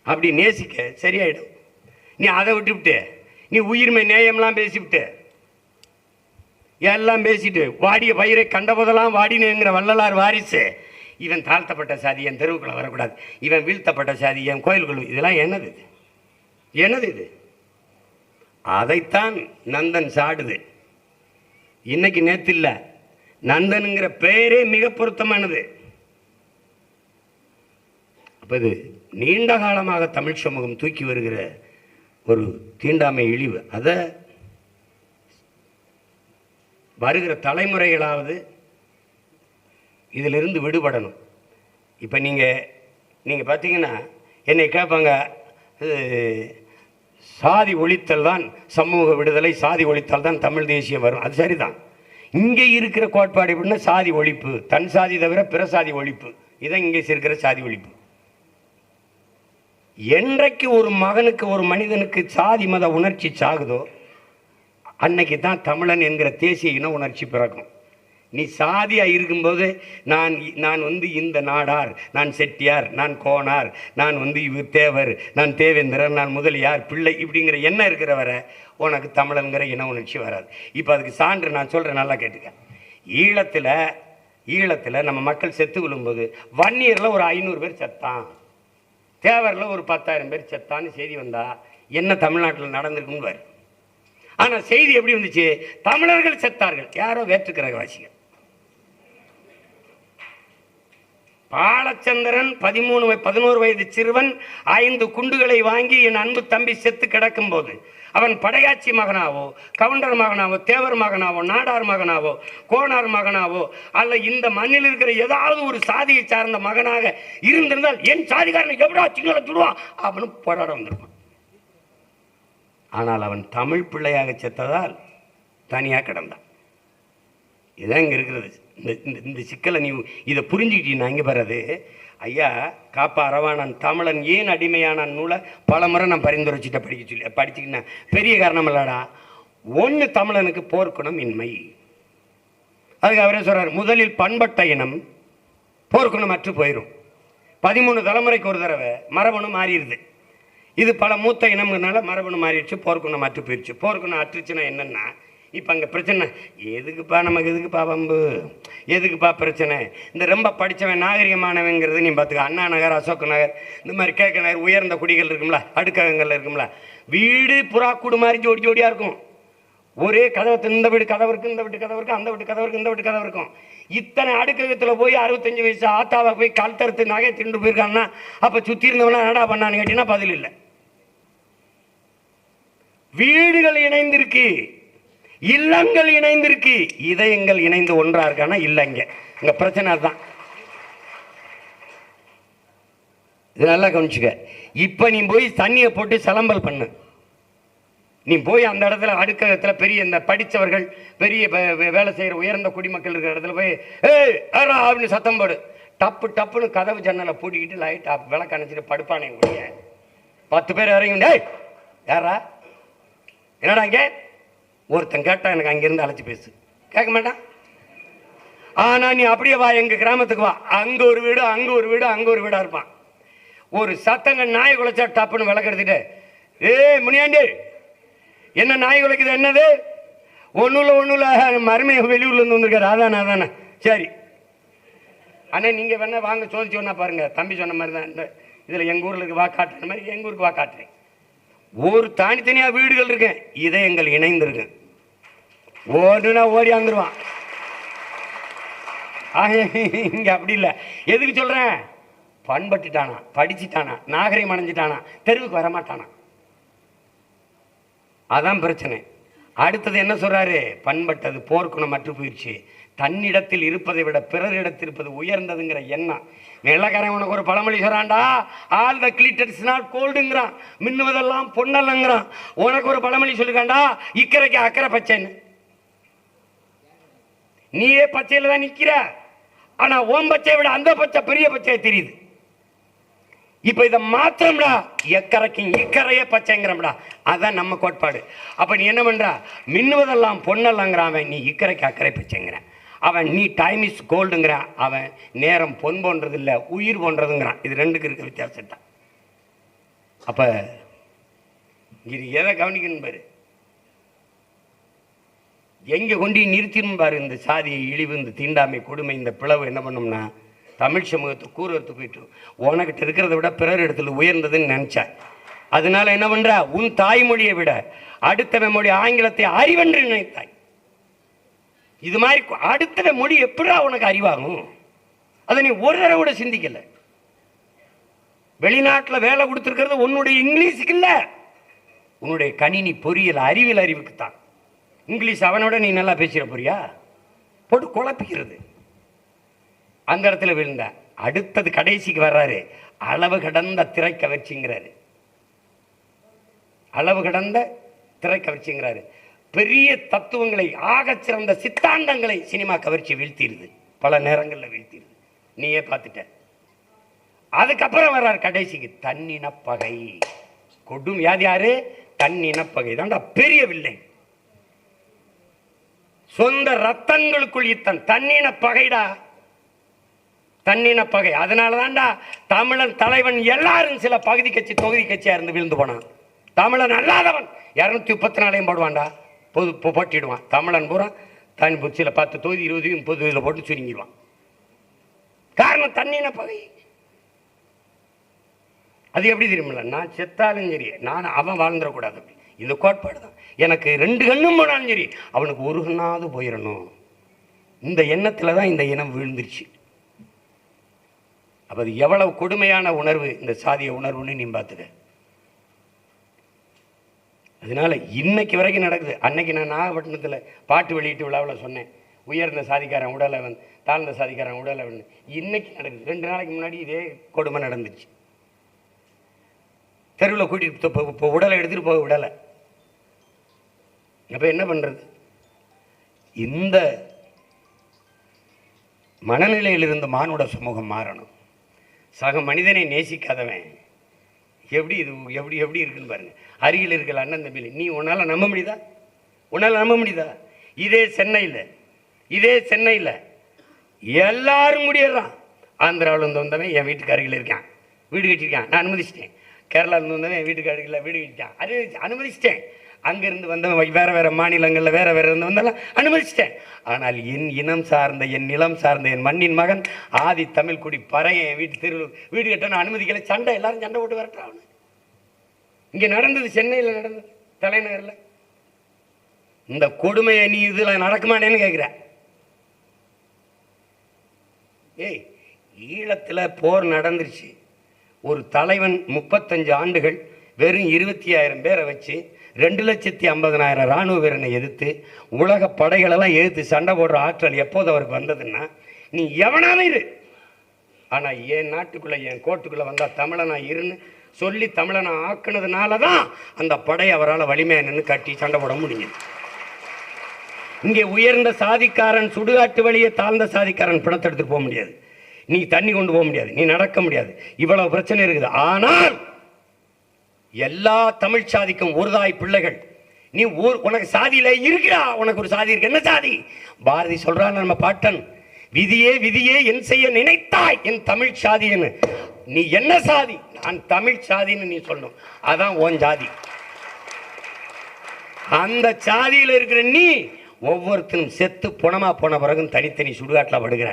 அப்படி நேசிக்க சரியாயிடும். நீ அதை விட்டுவிட்டு நீ உயிர்மை நேயம்லாம் பேசிவிட்டு எல்லாம் பேசிட்டு வாடிய பயிரை கண்டபோதெல்லாம் வாடினுங்கிற வள்ளலார் வாரிசு, இவன் தாழ்த்தப்பட்ட சாதி, என் தெருவுக்குள்ள வரக்கூடாது, இவன் வீழ்த்தப்பட்ட சாதி, என் கோயில்குள்ள, இதெல்லாம் என்னது இது, என்னது இது? அதைத்தான் நந்தன் சாடுது. இன்னைக்கு நேத்து இல்லை, நந்தனுங்கிற பெயரே மிக பொருத்தமானது. அப்ப இது நீண்ட காலமாக தமிழ் சமூகம் தூக்கி வருகிற ஒரு தீண்டாமை இழிவு. அதை வருகிற தலைமுறைகளாவது இதிலிருந்து விடுபடணும். இப்போ நீங்கள் பார்த்தீங்கன்னா என்னை கேட்பாங்க, சாதி ஒழித்தல் தான் சமூக விடுதலை, சாதி ஒழித்தால் தான் தமிழ் தேசியம் வரும். அது சரிதான். இங்கே இருக்கிற கோட்பாடு எப்படின்னா சாதி ஒழிப்பு, தன் சாதி தவிர பிற சாதி ஒழிப்பு, இதான் இங்கே இருக்கிற சாதி ஒழிப்பு. என்றைக்கு ஒரு மகனுக்கு ஒரு மனிதனுக்கு சாதி மத உணர்ச்சி சாகுதோ அன்னைக்கு தான் தமிழன் என்கிற தேசிய இன உணர்ச்சி பிறக்கும். நீ சாதியாக இருக்கும்போது நான் இந்த நாடார், நான் செட்டியார், நான் கோனார், நான் இவர் தேவர், நான் தேவேந்திரர், நான் முதலியார் பிள்ளை இப்படிங்கிற எண்ணம் இருக்கிற வரை உனக்கு தமிழன்கிற இன உணர்ச்சி வராது. இப்போ அதுக்கு சான்று நான் சொல்கிறேன், நல்லா கேட்டுக்க. ஈழத்தில் நம்ம மக்கள் செத்து விழும்போது வன்னியரில் ஒரு 500 பேர் செத்தான், தேவரில் ஒரு 10,000 பேர் செத்தான்னு செய்தி வந்தா என்ன தமிழ்நாட்டில் நடந்திருக்குன்னு வரும். ஆனால் செய்தி எப்படி வந்துச்சு? தமிழர்கள் செத்தார்கள், யாரோ வேற்றுக்கிரகவாசிகள். பாலச்சந்திரன் 11 வயது சிறுவன் 5 குண்டுகளை வாங்கி என் அன்பு தம்பி செத்து கிடக்கும் போது அவன் படையாட்சி மகனாவோ, கவுண்டர் மகனாவோ, தேவர் மகனாவோ, நாடார் மகனாவோ, கோனார் மகனாவோ, அல்ல இந்த மண்ணில் இருக்கிற ஏதாவது ஒரு சாதியை சார்ந்த மகனாக இருந்திருந்தால் என் சாதிக்காரனை எப்படா சிங்கள சுடுவான் அப்படின்னு போராட வந்திருப்பான். ஆனால் அவன் தமிழ் பிள்ளையாக செத்ததால் தனியாக கிடந்தான். இதான் இங்கே இருக்கிறது. இந்த சிக்கலை நீ இதை புரிஞ்சுக்கிட்டீங்கன்னா இங்கே வர்றது, ஐயா காப்பா அரவானான் தமிழன் ஏன் அடிமையானான் நூலை பல முறை நான் பரிந்துரைச்சிட்ட படிச்சுக்கிட்டேன். பெரிய காரணம் இல்லடா, ஒன்று தமிழனுக்கு போர்க்குணம் இன்மை. அதுக்கு அவரே சொல்கிறார், முதலில் பண்பட்ட இனம் போர்க்குணம் அற்று போயிடும். 13 தலைமுறைக்கு ஒரு தடவை மரபணு மாறிடுது. இது பல மூத்த இனம்னால மரபணு மாறிடுச்சு, போர்க்குணம் அற்று போயிடுச்சு. போர்க்குணம் அற்றுச்சுன்னா என்னென்னா, இப்போ அங்கே பிரச்சனை எதுக்குப்பா, நமக்கு எதுக்குப்பா வம்பு, எதுக்குப்பா பிரச்சனை, இந்த ரொம்ப படித்தவன் நாகரிகமானவங்கிறது நீ பார்த்துக்க. அண்ணா நகர், அசோக் நகர், இந்த மாதிரி கேட்க நகர் உயர்ந்த குடிகள் இருக்கும்ல, அடுக்ககங்கள் இருக்கும்ல, வீடு புறா கூடு மாதிரி ஜோடி ஜோடியாக இருக்கும். ஒரே கதவை, இந்த வீடு கதவு இருக்குது, இந்த வீட்டு கதவு இருக்குது, அந்த வீட்டு கதவு இருக்குது, இந்த வீட்டு கதவு இருக்கும். இத்தனை அடுக்ககத்தில் போய் 65 வயசு ஆத்தாவை போய் கால் தடுத்து நகை திண்டு போயிருக்காங்கன்னா அப்போ சுற்றி இருந்தவனா என்னடா பண்ணான்னு கேட்டீங்கன்னா பதில் இல்லை. வீடுகள் இணைந்திருக்கு, இல்லங்கள் இணைந்திருக்கு, இதயங்கள் இணைந்து ஒன்றா இருக்கானா இல்லைங்க. இங்க பிரச்சனை தான். இது நல்லா கவனிச்சுக்க. இப்ப நீ போய் தண்ணியை போட்டு சலம்பல் பண்ணு, நீ போய் அந்த இடத்துல அடுக்ககத்தில் பெரிய இந்த படித்தவர்கள் பெரிய வேலை செய்கிற உயர்ந்த குடிமக்கள் இருக்கிற இடத்துல போய் அப்படின்னு சத்தம் போடு. டப்பு டப்புன்னு கதவு ஜன்னலை பூட்டிக்கிட்டு லைட் விளக்கு அணைச்சிட்டு படுப்பானே முடிய 10 பேர் இறங்கி யாரா என்னடா இங்கே ஒருத்தன் கேட்டா எனக்கு அங்கிருந்து அழைச்சி பேசு, கேட்க மாட்டான். ஆனா நீ அப்படியே வா, எங்க கிராமத்துக்கு வா, அங்க ஒரு வீடு, அங்க ஒரு வீடு, அங்க ஒரு வீடா இருப்பான். ஒரு சத்தங்க நாய் குலைச்சா டப்புன்னு விளக்கு எடுத்துட்டு, முனியாண்டி என்ன நாய் குலைக்குது, என்னது? ஒன்றும் மருமையை வெளியூர்ல இருந்து வந்திருக்காரு, அதானே சரி அண்ணே நீங்க வேணா வாங்க சோதிச்சு ஒன்னா பாருங்க. தம்பி சொன்ன மாதிரி தான் இந்த இதுல எங்க ஊர்ல இருக்கு வா காட்டுற மாதிரி எங்க ஊருக்கு வா காட்டுறேன். ஒரு தனித்தனியா வீடுகள் இருக்கு, இதயங்கள் இணைந்திருக்கு. ஓடுனா ஓடி வந்துருவான். இங்க அப்படி இல்லை. எதுக்கு சொல்றேன்? பண்பட்டுட்டானா, படிச்சுட்டானா, நாகரிகம் அடைஞ்சிட்டானா, தெருவுக்கு வரமாட்டானா. அதான் பிரச்சனை. அடுத்தது என்ன சொல்றாரு? பண்பட்டது போர்க்குணம் மற்ற போயிடுச்சு, தன்னிடத்தில் இருப்பதை விட பிறரிடத்தில் இருப்பது உயர்ந்ததுங்கிற எண்ணம். வெள்ளக்காரன் உனக்கு ஒரு பழமொழி சொல்றான்டா, ஆல் த கிளிட்டர்ஸ் நாட் கோல்டுங்கிறான், மின்னுவதெல்லாம் பொன்னல்லங்கிறான். உனக்கு ஒரு பழமொழி சொல்லிருக்காண்டா, இக்கரைக்கு அக்கறை பச்சைன்னு. நீயே பச்சையில தான் நிக்கிற, ஆனா ஓம் பச்சையை விட அந்த பச்சை பெரிய பச்சையை தெரியுது. இப்ப இதை மாத்திரம்டா, எக்கரைக்கு இக்கரையே பச்சைங்கிறம்டா, அதான் நம்ம கோட்பாடு. அப்ப நீ என்ன பண்ற? மின்னுவதெல்லாம் பொன்னல்லங்கிறான் அவன், நீ இக்கரைக்கு அக்கறை பச்சைங்கிற. அவன் நீ டைம் இஸ் கோல்டுங்கிறான், அவன் நேரம் பொன் போன்றது இல்லை உயிர் போன்றதுங்கிறான். இது ரெண்டுக்கு இருக்க வித்தியாசம் தான். அப்ப இது எதை கவனிக்கணும் பாரு, எங்க கொண்டு நிறுத்திடும் பாரு. இந்த சாதி இழிவு, இந்த தீண்டாமை, கொடுமை, இந்த பிளவு என்ன பண்ணோம்னா தமிழ் சமூகத்தை கூறுவத்து போயிட்டு உனக்கிட்ட இருக்கிறத விட பிறர் இடத்துல உயர்ந்ததுன்னு நினைச்ச. அதனால என்ன பண்ற? உன் தாய்மொழியை விட அடுத்தவன் மொழி ஆங்கிலத்தை அறிவென்று நினைத்தாய். இது மாதிரி அடுத்தவன் மொழி எப்படா உனக்கு அறிவாகும்? அதை நீ ஒரு தடவை கூட சிந்திக்கல. வெளிநாட்டில் வேலை கொடுத்துருக்கிறது உன்னுடைய இங்கிலீஷுக்கு இல்லை, உன்னுடைய கணினி பொறியியல் அறிவியல் அறிவுக்கு தான். இங்கிலீஷ் அவனோட நீ நல்லா பேசிட போறியா? போட்டு குழப்பிக்கிறது. அந்த இடத்துல விழுந்த. அடுத்தது கடைசிக்கு வர்றாரு, அளவு கடந்த திரை கவர்ச்சிங்கிறாரு. அளவு கடந்த திரை கவர்ச்சிங்கிறாரு. பெரிய தத்துவங்களை, ஆக சிறந்த சித்தாந்தங்களை சினிமா கவர்ச்சி வீழ்த்திடுது, பல நேரங்களில் வீழ்த்திடுது. நீயே பார்த்துட்ட. அதுக்கப்புறம் வர்றாரு கடைசிக்கு தன்னினப்பகை. கொடும் வியாதி யாரு? தன்னினப்பகை தான்டா பெரிய வில்லை. சொந்த ரத்தங்களுக்குள் யுத்தம், தன்னினப்பகைடா, தன்னினப்பகை. அதனால தான்டா தமிழன் தலைவன் எல்லாரும் சில பகுதி கட்சி தொகுதி கட்சியா இருந்து விழுந்து போனான். தமிழன் அல்லாதவன் 234 போடுவான்டா, போட்டிடுவான். தமிழன் பூரா தனி புச்சியில் 10 தொகுதி 20 30 இதில் போட்டு சுருங்கிடுவான். காரணம் தன்னினப்பகை. அது எப்படி தெரியுமில்ல? நான் செத்தாலும் சரி, நான் அவன் வாழ்ந்துடக்கூடாது, இந்த கோட்பாடு தான். எனக்கு 2 கண்ணும் போனாலும் சரி, அவனுக்கு ஒரு கண்ணாவது போயிடணும். இந்த எண்ணத்தில் தான் இந்த இனம் விழுந்துருச்சு. அப்போ அது எவ்வளவு கொடுமையான உணர்வு, இந்த சாதிய உணர்வுன்னு நீ பார்த்துக்க. அதனால இன்னைக்கு வரைக்கும் நடக்குது. அன்னைக்கு நான் நாகப்பட்டினத்தில் பாட்டு வெளியீட்டு விழாவில் சொன்னேன், உயர்ந்த சாதிக்காரன் உடலவன், தாழ்ந்த சாதிக்காரன் உடலவன். இன்னைக்கு நடக்குது. 2 நாளைக்கு முன்னாடி இதே கொடுமை நடந்துச்சு. தெருவில் கூட்டிட்டு இப்போ உடலை எடுத்துட்டு போக விடலை. அப்போ என்ன பண்ணுறது? இந்த மனநிலையிலிருந்து மானுட சமூகம் மாறணும். சக மனிதனை நேசிக்காதவன் எப்படி இது எப்படி எப்படி இருக்குன்னு பாருங்க. அருகில் இருக்கிற அண்ணன் தம்பியில் நீ உன்னால் நம்ப முடியுதா? உன்னால் நம்ப முடியுதா? இதே சென்னையில் எல்லாரும் முடியறான். ஆந்திராவில் இருந்து வந்தவன் என் வீட்டுக்கு அருகில் இருக்கான், வீடு கட்டியிருக்கான், நான் அனுமதிச்சிட்டேன். கேரளாவிலேருந்து வந்தவன் என் வீட்டுக்கு அருகில் வீடு கட்டிட்டான், அது அனுமதிச்சிட்டேன். அங்கேருந்து வந்தவன் வேறு மாநிலங்களில் வேறு இருந்து வந்தாலும் அனுமதிச்சிட்டேன். ஆனால் என் இனம் சார்ந்த, என் நிலம் சார்ந்த, என் மண்ணின் மகன் ஆதி தமிழ் குடி பறையன் என் வீட்டு தெரு வீடு கட்ட நான் அனுமதிக்கலை. சண்டை, எல்லாரும் சண்டை போட்டு வரட்டான். இங்கே நடந்தது, சென்னையில் நடந்தது, தலைநகரில். இந்த கொடுமையை நீ இதில் நடக்குமானேன்னு கேட்குற. ஏய், ஈழத்தில் போர் நடந்துருச்சு. ஒரு தலைவன் 35 ஆண்டுகள் வெறும் 25,000 பேரை வச்சு 2,50,000 இராணுவ வீரனை எதிர்த்து உலக படைகளெல்லாம் எதிர்த்து சண்டை போடுற ஆற்றல் எப்போது அவருக்கு வந்ததுன்னா, நீ எவனாலும் இரு, ஆனால் என் நாட்டுக்குள்ளே என் கோட்டுக்குள்ளே வந்தால் தமிழனா இருன்னு சொல்லி தமிழனை ஆக்குனதுனால தான் அந்த படை அவரால் வலிமையாக நின்று கட்டி சண்டை போட முடியும். இங்கே உயர்ந்த சாதிக்காரன் சுடுகாட்டு வழியே தாழ்ந்த சாதிக்காரன் பிணத்தை எடுத்துட்டு போக முடியாது, நீ தண்ணி கொண்டு போக முடியாது, நீ நடக்க முடியாது. இவ்வளவு பிரச்சனை இருக்குது. ஆனால் எல்லா தமிழ் சாதிக்கும் ஒரு தாய் பிள்ளைகள். நீ உனக்கு சாதியில இருக்கிறா, உனக்கு ஒரு சாதி இருக்கு. என்ன சாதி? பாரதி சொல்றான் நம்ம பாட்டன், விதியே விதியே என் செய்ய நினைத்தாய் என் தமிழ் சாதின்னு. நீ என்ன சாதி? நான் தமிழ் சாதின்னு நீ சொல்லணும். அதான் உன் ஜாதி. அந்த சாதியில் இருக்கிற நீ ஒவ்வொருத்தரும் செத்து புணமா போன பிறகும் தனித்தனி சுடுகாட்டில் படுகிற.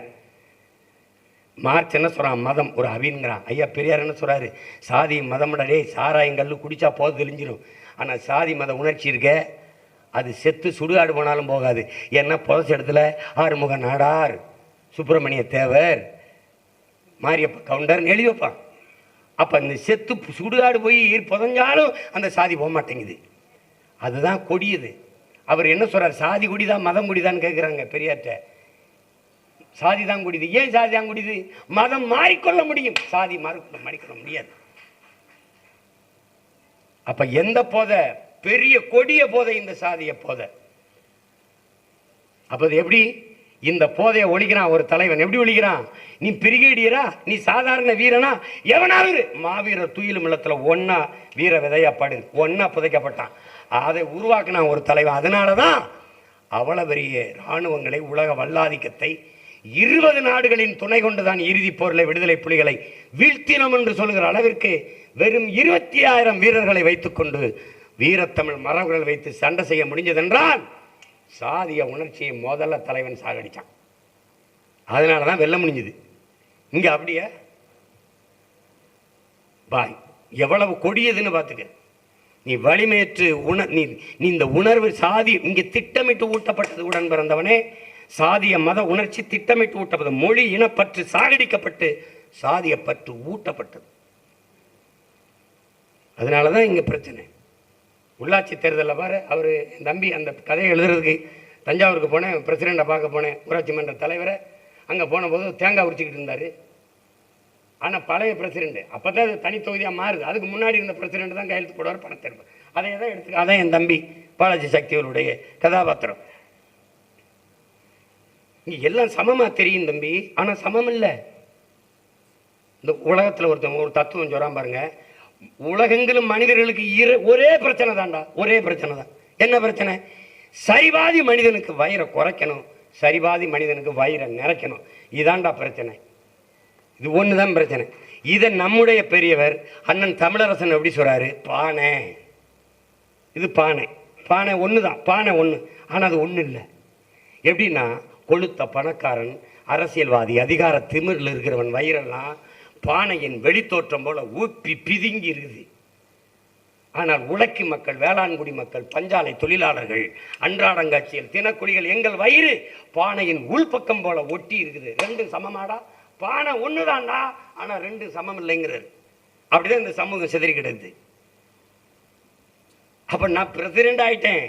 மார்ச் என்ன சொல்கிறான்? மதம் ஒரு அவின்கிறான். ஐயா பெரியார் என்ன சொல்கிறாரு? சாதி மதம்டே சாராயங்கல்லு குடித்தா போது தெளிஞ்சிடும். ஆனால் சாதி மத உணர்ச்சி இருக்க, அது செத்து சுடுகாடு போனாலும் போகாது. ஏன்னா புதச்ச இடத்துல ஆறுமுக நாடார், சுப்பிரமணிய தேவர், மாரியப்ப கவுண்டர்னு எழுதி வைப்பான். அப்போ இந்த செத்து சுடுகாடு போய் புதஞ்சாலும் அந்த சாதி போக மாட்டேங்குது. அதுதான் கொடியது. அவர் என்ன சொல்கிறார்? சாதி குடிதான் மதம் குடிதான்னு கேட்குறாங்க பெரியார்ட்ட. சாதி தான் குடிது. ஏன் சாதி தான் குடிது? மதம் மாறிக்கொள்ள முடியும், சாதி மாறிக்கொள்ள முடியாது. அப்ப எந்த போதை? பெரிய கொடிய போதை இந்த சாதிய போதை. அப்ப எப்படி இந்த போதையை ஒழிக்கிறான் ஒரு தலைவன்? எப்படி ஒழிக்கிறான்? நீ பிரிகேடியரா, நீ சாதாரண வீரனா, எவனாவது மாவீரர் துயிலும் இல்லத்துல ஒன்னா வீர விதையாப்பாடு ஒன்னா புதைக்கப்பட்டான். அதை உருவாக்கினான் ஒரு தலைவன். அதனாலதான் அவ்வளவு பெரிய இராணுவங்களை, உலக வல்லாதிக்கத்தை 20 நாடுகளின் துணை கொண்டுதான் இறுதி போரில் விடுதலை புலிகளை வீழ்த்தினோம் என்று சொல்கிற அளவிற்கு வெறும் 26,000 வீரர்களை வைத்துக்கொண்டு வீரத்தமிழ் மரபுகள் வைத்து சண்டை செய்ய முடிஞ்சதென்றால் சாதிய உணர்ச்சியை முதல்ல தலைவன் சாகடிச்சான். அதனாலதான் வெல்ல முடிஞ்சது. இங்க அப்படியே பாய் எவ்வளவு கொடியதுன்னு பார்த்துக்க. நீ வலிமையற்று நீ இந்த உணர்வு சாதி இங்கே திட்டமிட்டு ஊட்டப்பட்டது. உடன் பிறந்தவனே, சாதிய மத உணர்ச்சி திட்டமிட்டு ஊட்டப்பட்டது. மொழி இனப்பற்று சாகடிக்கப்பட்டு சாதிய பற்று ஊட்டப்பட்டது. அதனாலதான் இங்க பிரச்சனை. உள்ளாட்சி தேர்தலில் பாரு, அவர் என் தம்பி அந்த கதையை எழுதுறதுக்கு தஞ்சாவூருக்கு போனேன், பிரசிடெண்ட்டை பார்க்க போனேன், ஊராட்சி மன்ற தலைவரை. அங்கே போன போது தேங்காய் உரிச்சிக்கிட்டு இருந்தார். ஆனால் பழைய பிரசிடெண்ட், அப்போ தான் அது தனி தொகுதியாக மாறுது. அதுக்கு முன்னாடி இருந்த பிரசிடெண்ட் தான் கையெழுத்து போடுவார், பணத்தை எடுப்பார். அதை தான் எடுத்துக்க. அதான் என் தம்பி பாலாஜி சக்திகளுடைய கதாபாத்திரம். இங்கே எல்லாம் சமமாக தெரியும் தம்பி, ஆனால் சமம் இல்லை. இந்த உலகத்தில் ஒரு தத்துவம் சொல்றான் பாருங்க. உலகெங்கிலும் மனிதர்களுக்கு ஒரே பிரச்சனை தான்டா, ஒரே பிரச்சனை தான். என்ன பிரச்சனை? சரிபாதி மனிதனுக்கு வயிறை குறைக்கணும், சரிபாதி மனிதனுக்கு வயிறை நிறைக்கணும். இதான்டா பிரச்சனை. இது ஒண்ணுதான் பிரச்சனை. இதை நம்முடைய பெரியவர் அண்ணன் தமிழரசன் எப்படி சொல்றாரு? பானை, இது பானை, பானை ஒண்ணுதான், பானை ஒண்ணு. ஆனா அது ஒண்ணு இல்லை. எப்படின்னா, கொளுத்த பணக்காரன், அரசியல்வாதி, அதிகார திமிரில் இருக்கிறவன் வயிறெல்லாம் பானையின் வெளித்தோற்றம் போல ஊப்பி பிதுங்கி இருக்குது. ஆனால் உழைக்கு மக்கள், வேளாண்குடி மக்கள், பஞ்சாலை தொழிலாளர்கள், அன்றாடங்காட்சியல், தினக்குடிகள், எங்கள் வயிறு பானையின் உள்பக்கம் போல ஒட்டி இருக்குது. ரெண்டும் சமமாடா? பானை ஒண்ணுதான்டா, ஆனா ரெண்டும் சமம் இல்லைங்கிறார். அப்படிதான் இந்த சமூகம் சிதறி கிடக்குது. அப்ப நான் பிரசிடென்ட் ஆயிட்டேன்,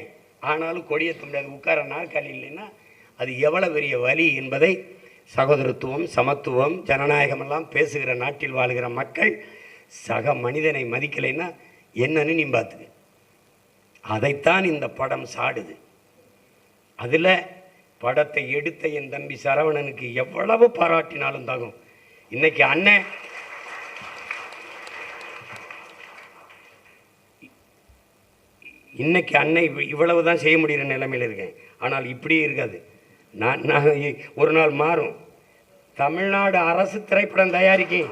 ஆனாலும் கொடியேற்ற முடியாது, உட்கார நாற்காலி இல்லைன்னா அது எவ்வளவு பெரிய வலி என்பதை சகோதரத்துவம், சமத்துவம், ஜனநாயகம் எல்லாம் பேசுகிற நாட்டில் வாழ்கிற மக்கள் சக மனிதனை மதிக்கலைன்னா என்னன்னு நீ பார்த்துக்க. அதைத்தான் இந்த படம் சாடுது. அதில் படத்தை எடுத்த என் தம்பி சரவணனுக்கு எவ்வளவு பாராட்டினாலும் தாகும். இன்னைக்கு அண்ணன் இவ்வளவுதான் செய்ய முடிகிற நிலைமையில் இருக்கேன். ஆனால் இப்படியே இருக்காது. நான் ஒரு நாள் மாறும். தமிழ்நாடு அரசு திரைப்படம் தயாரிக்கேன்.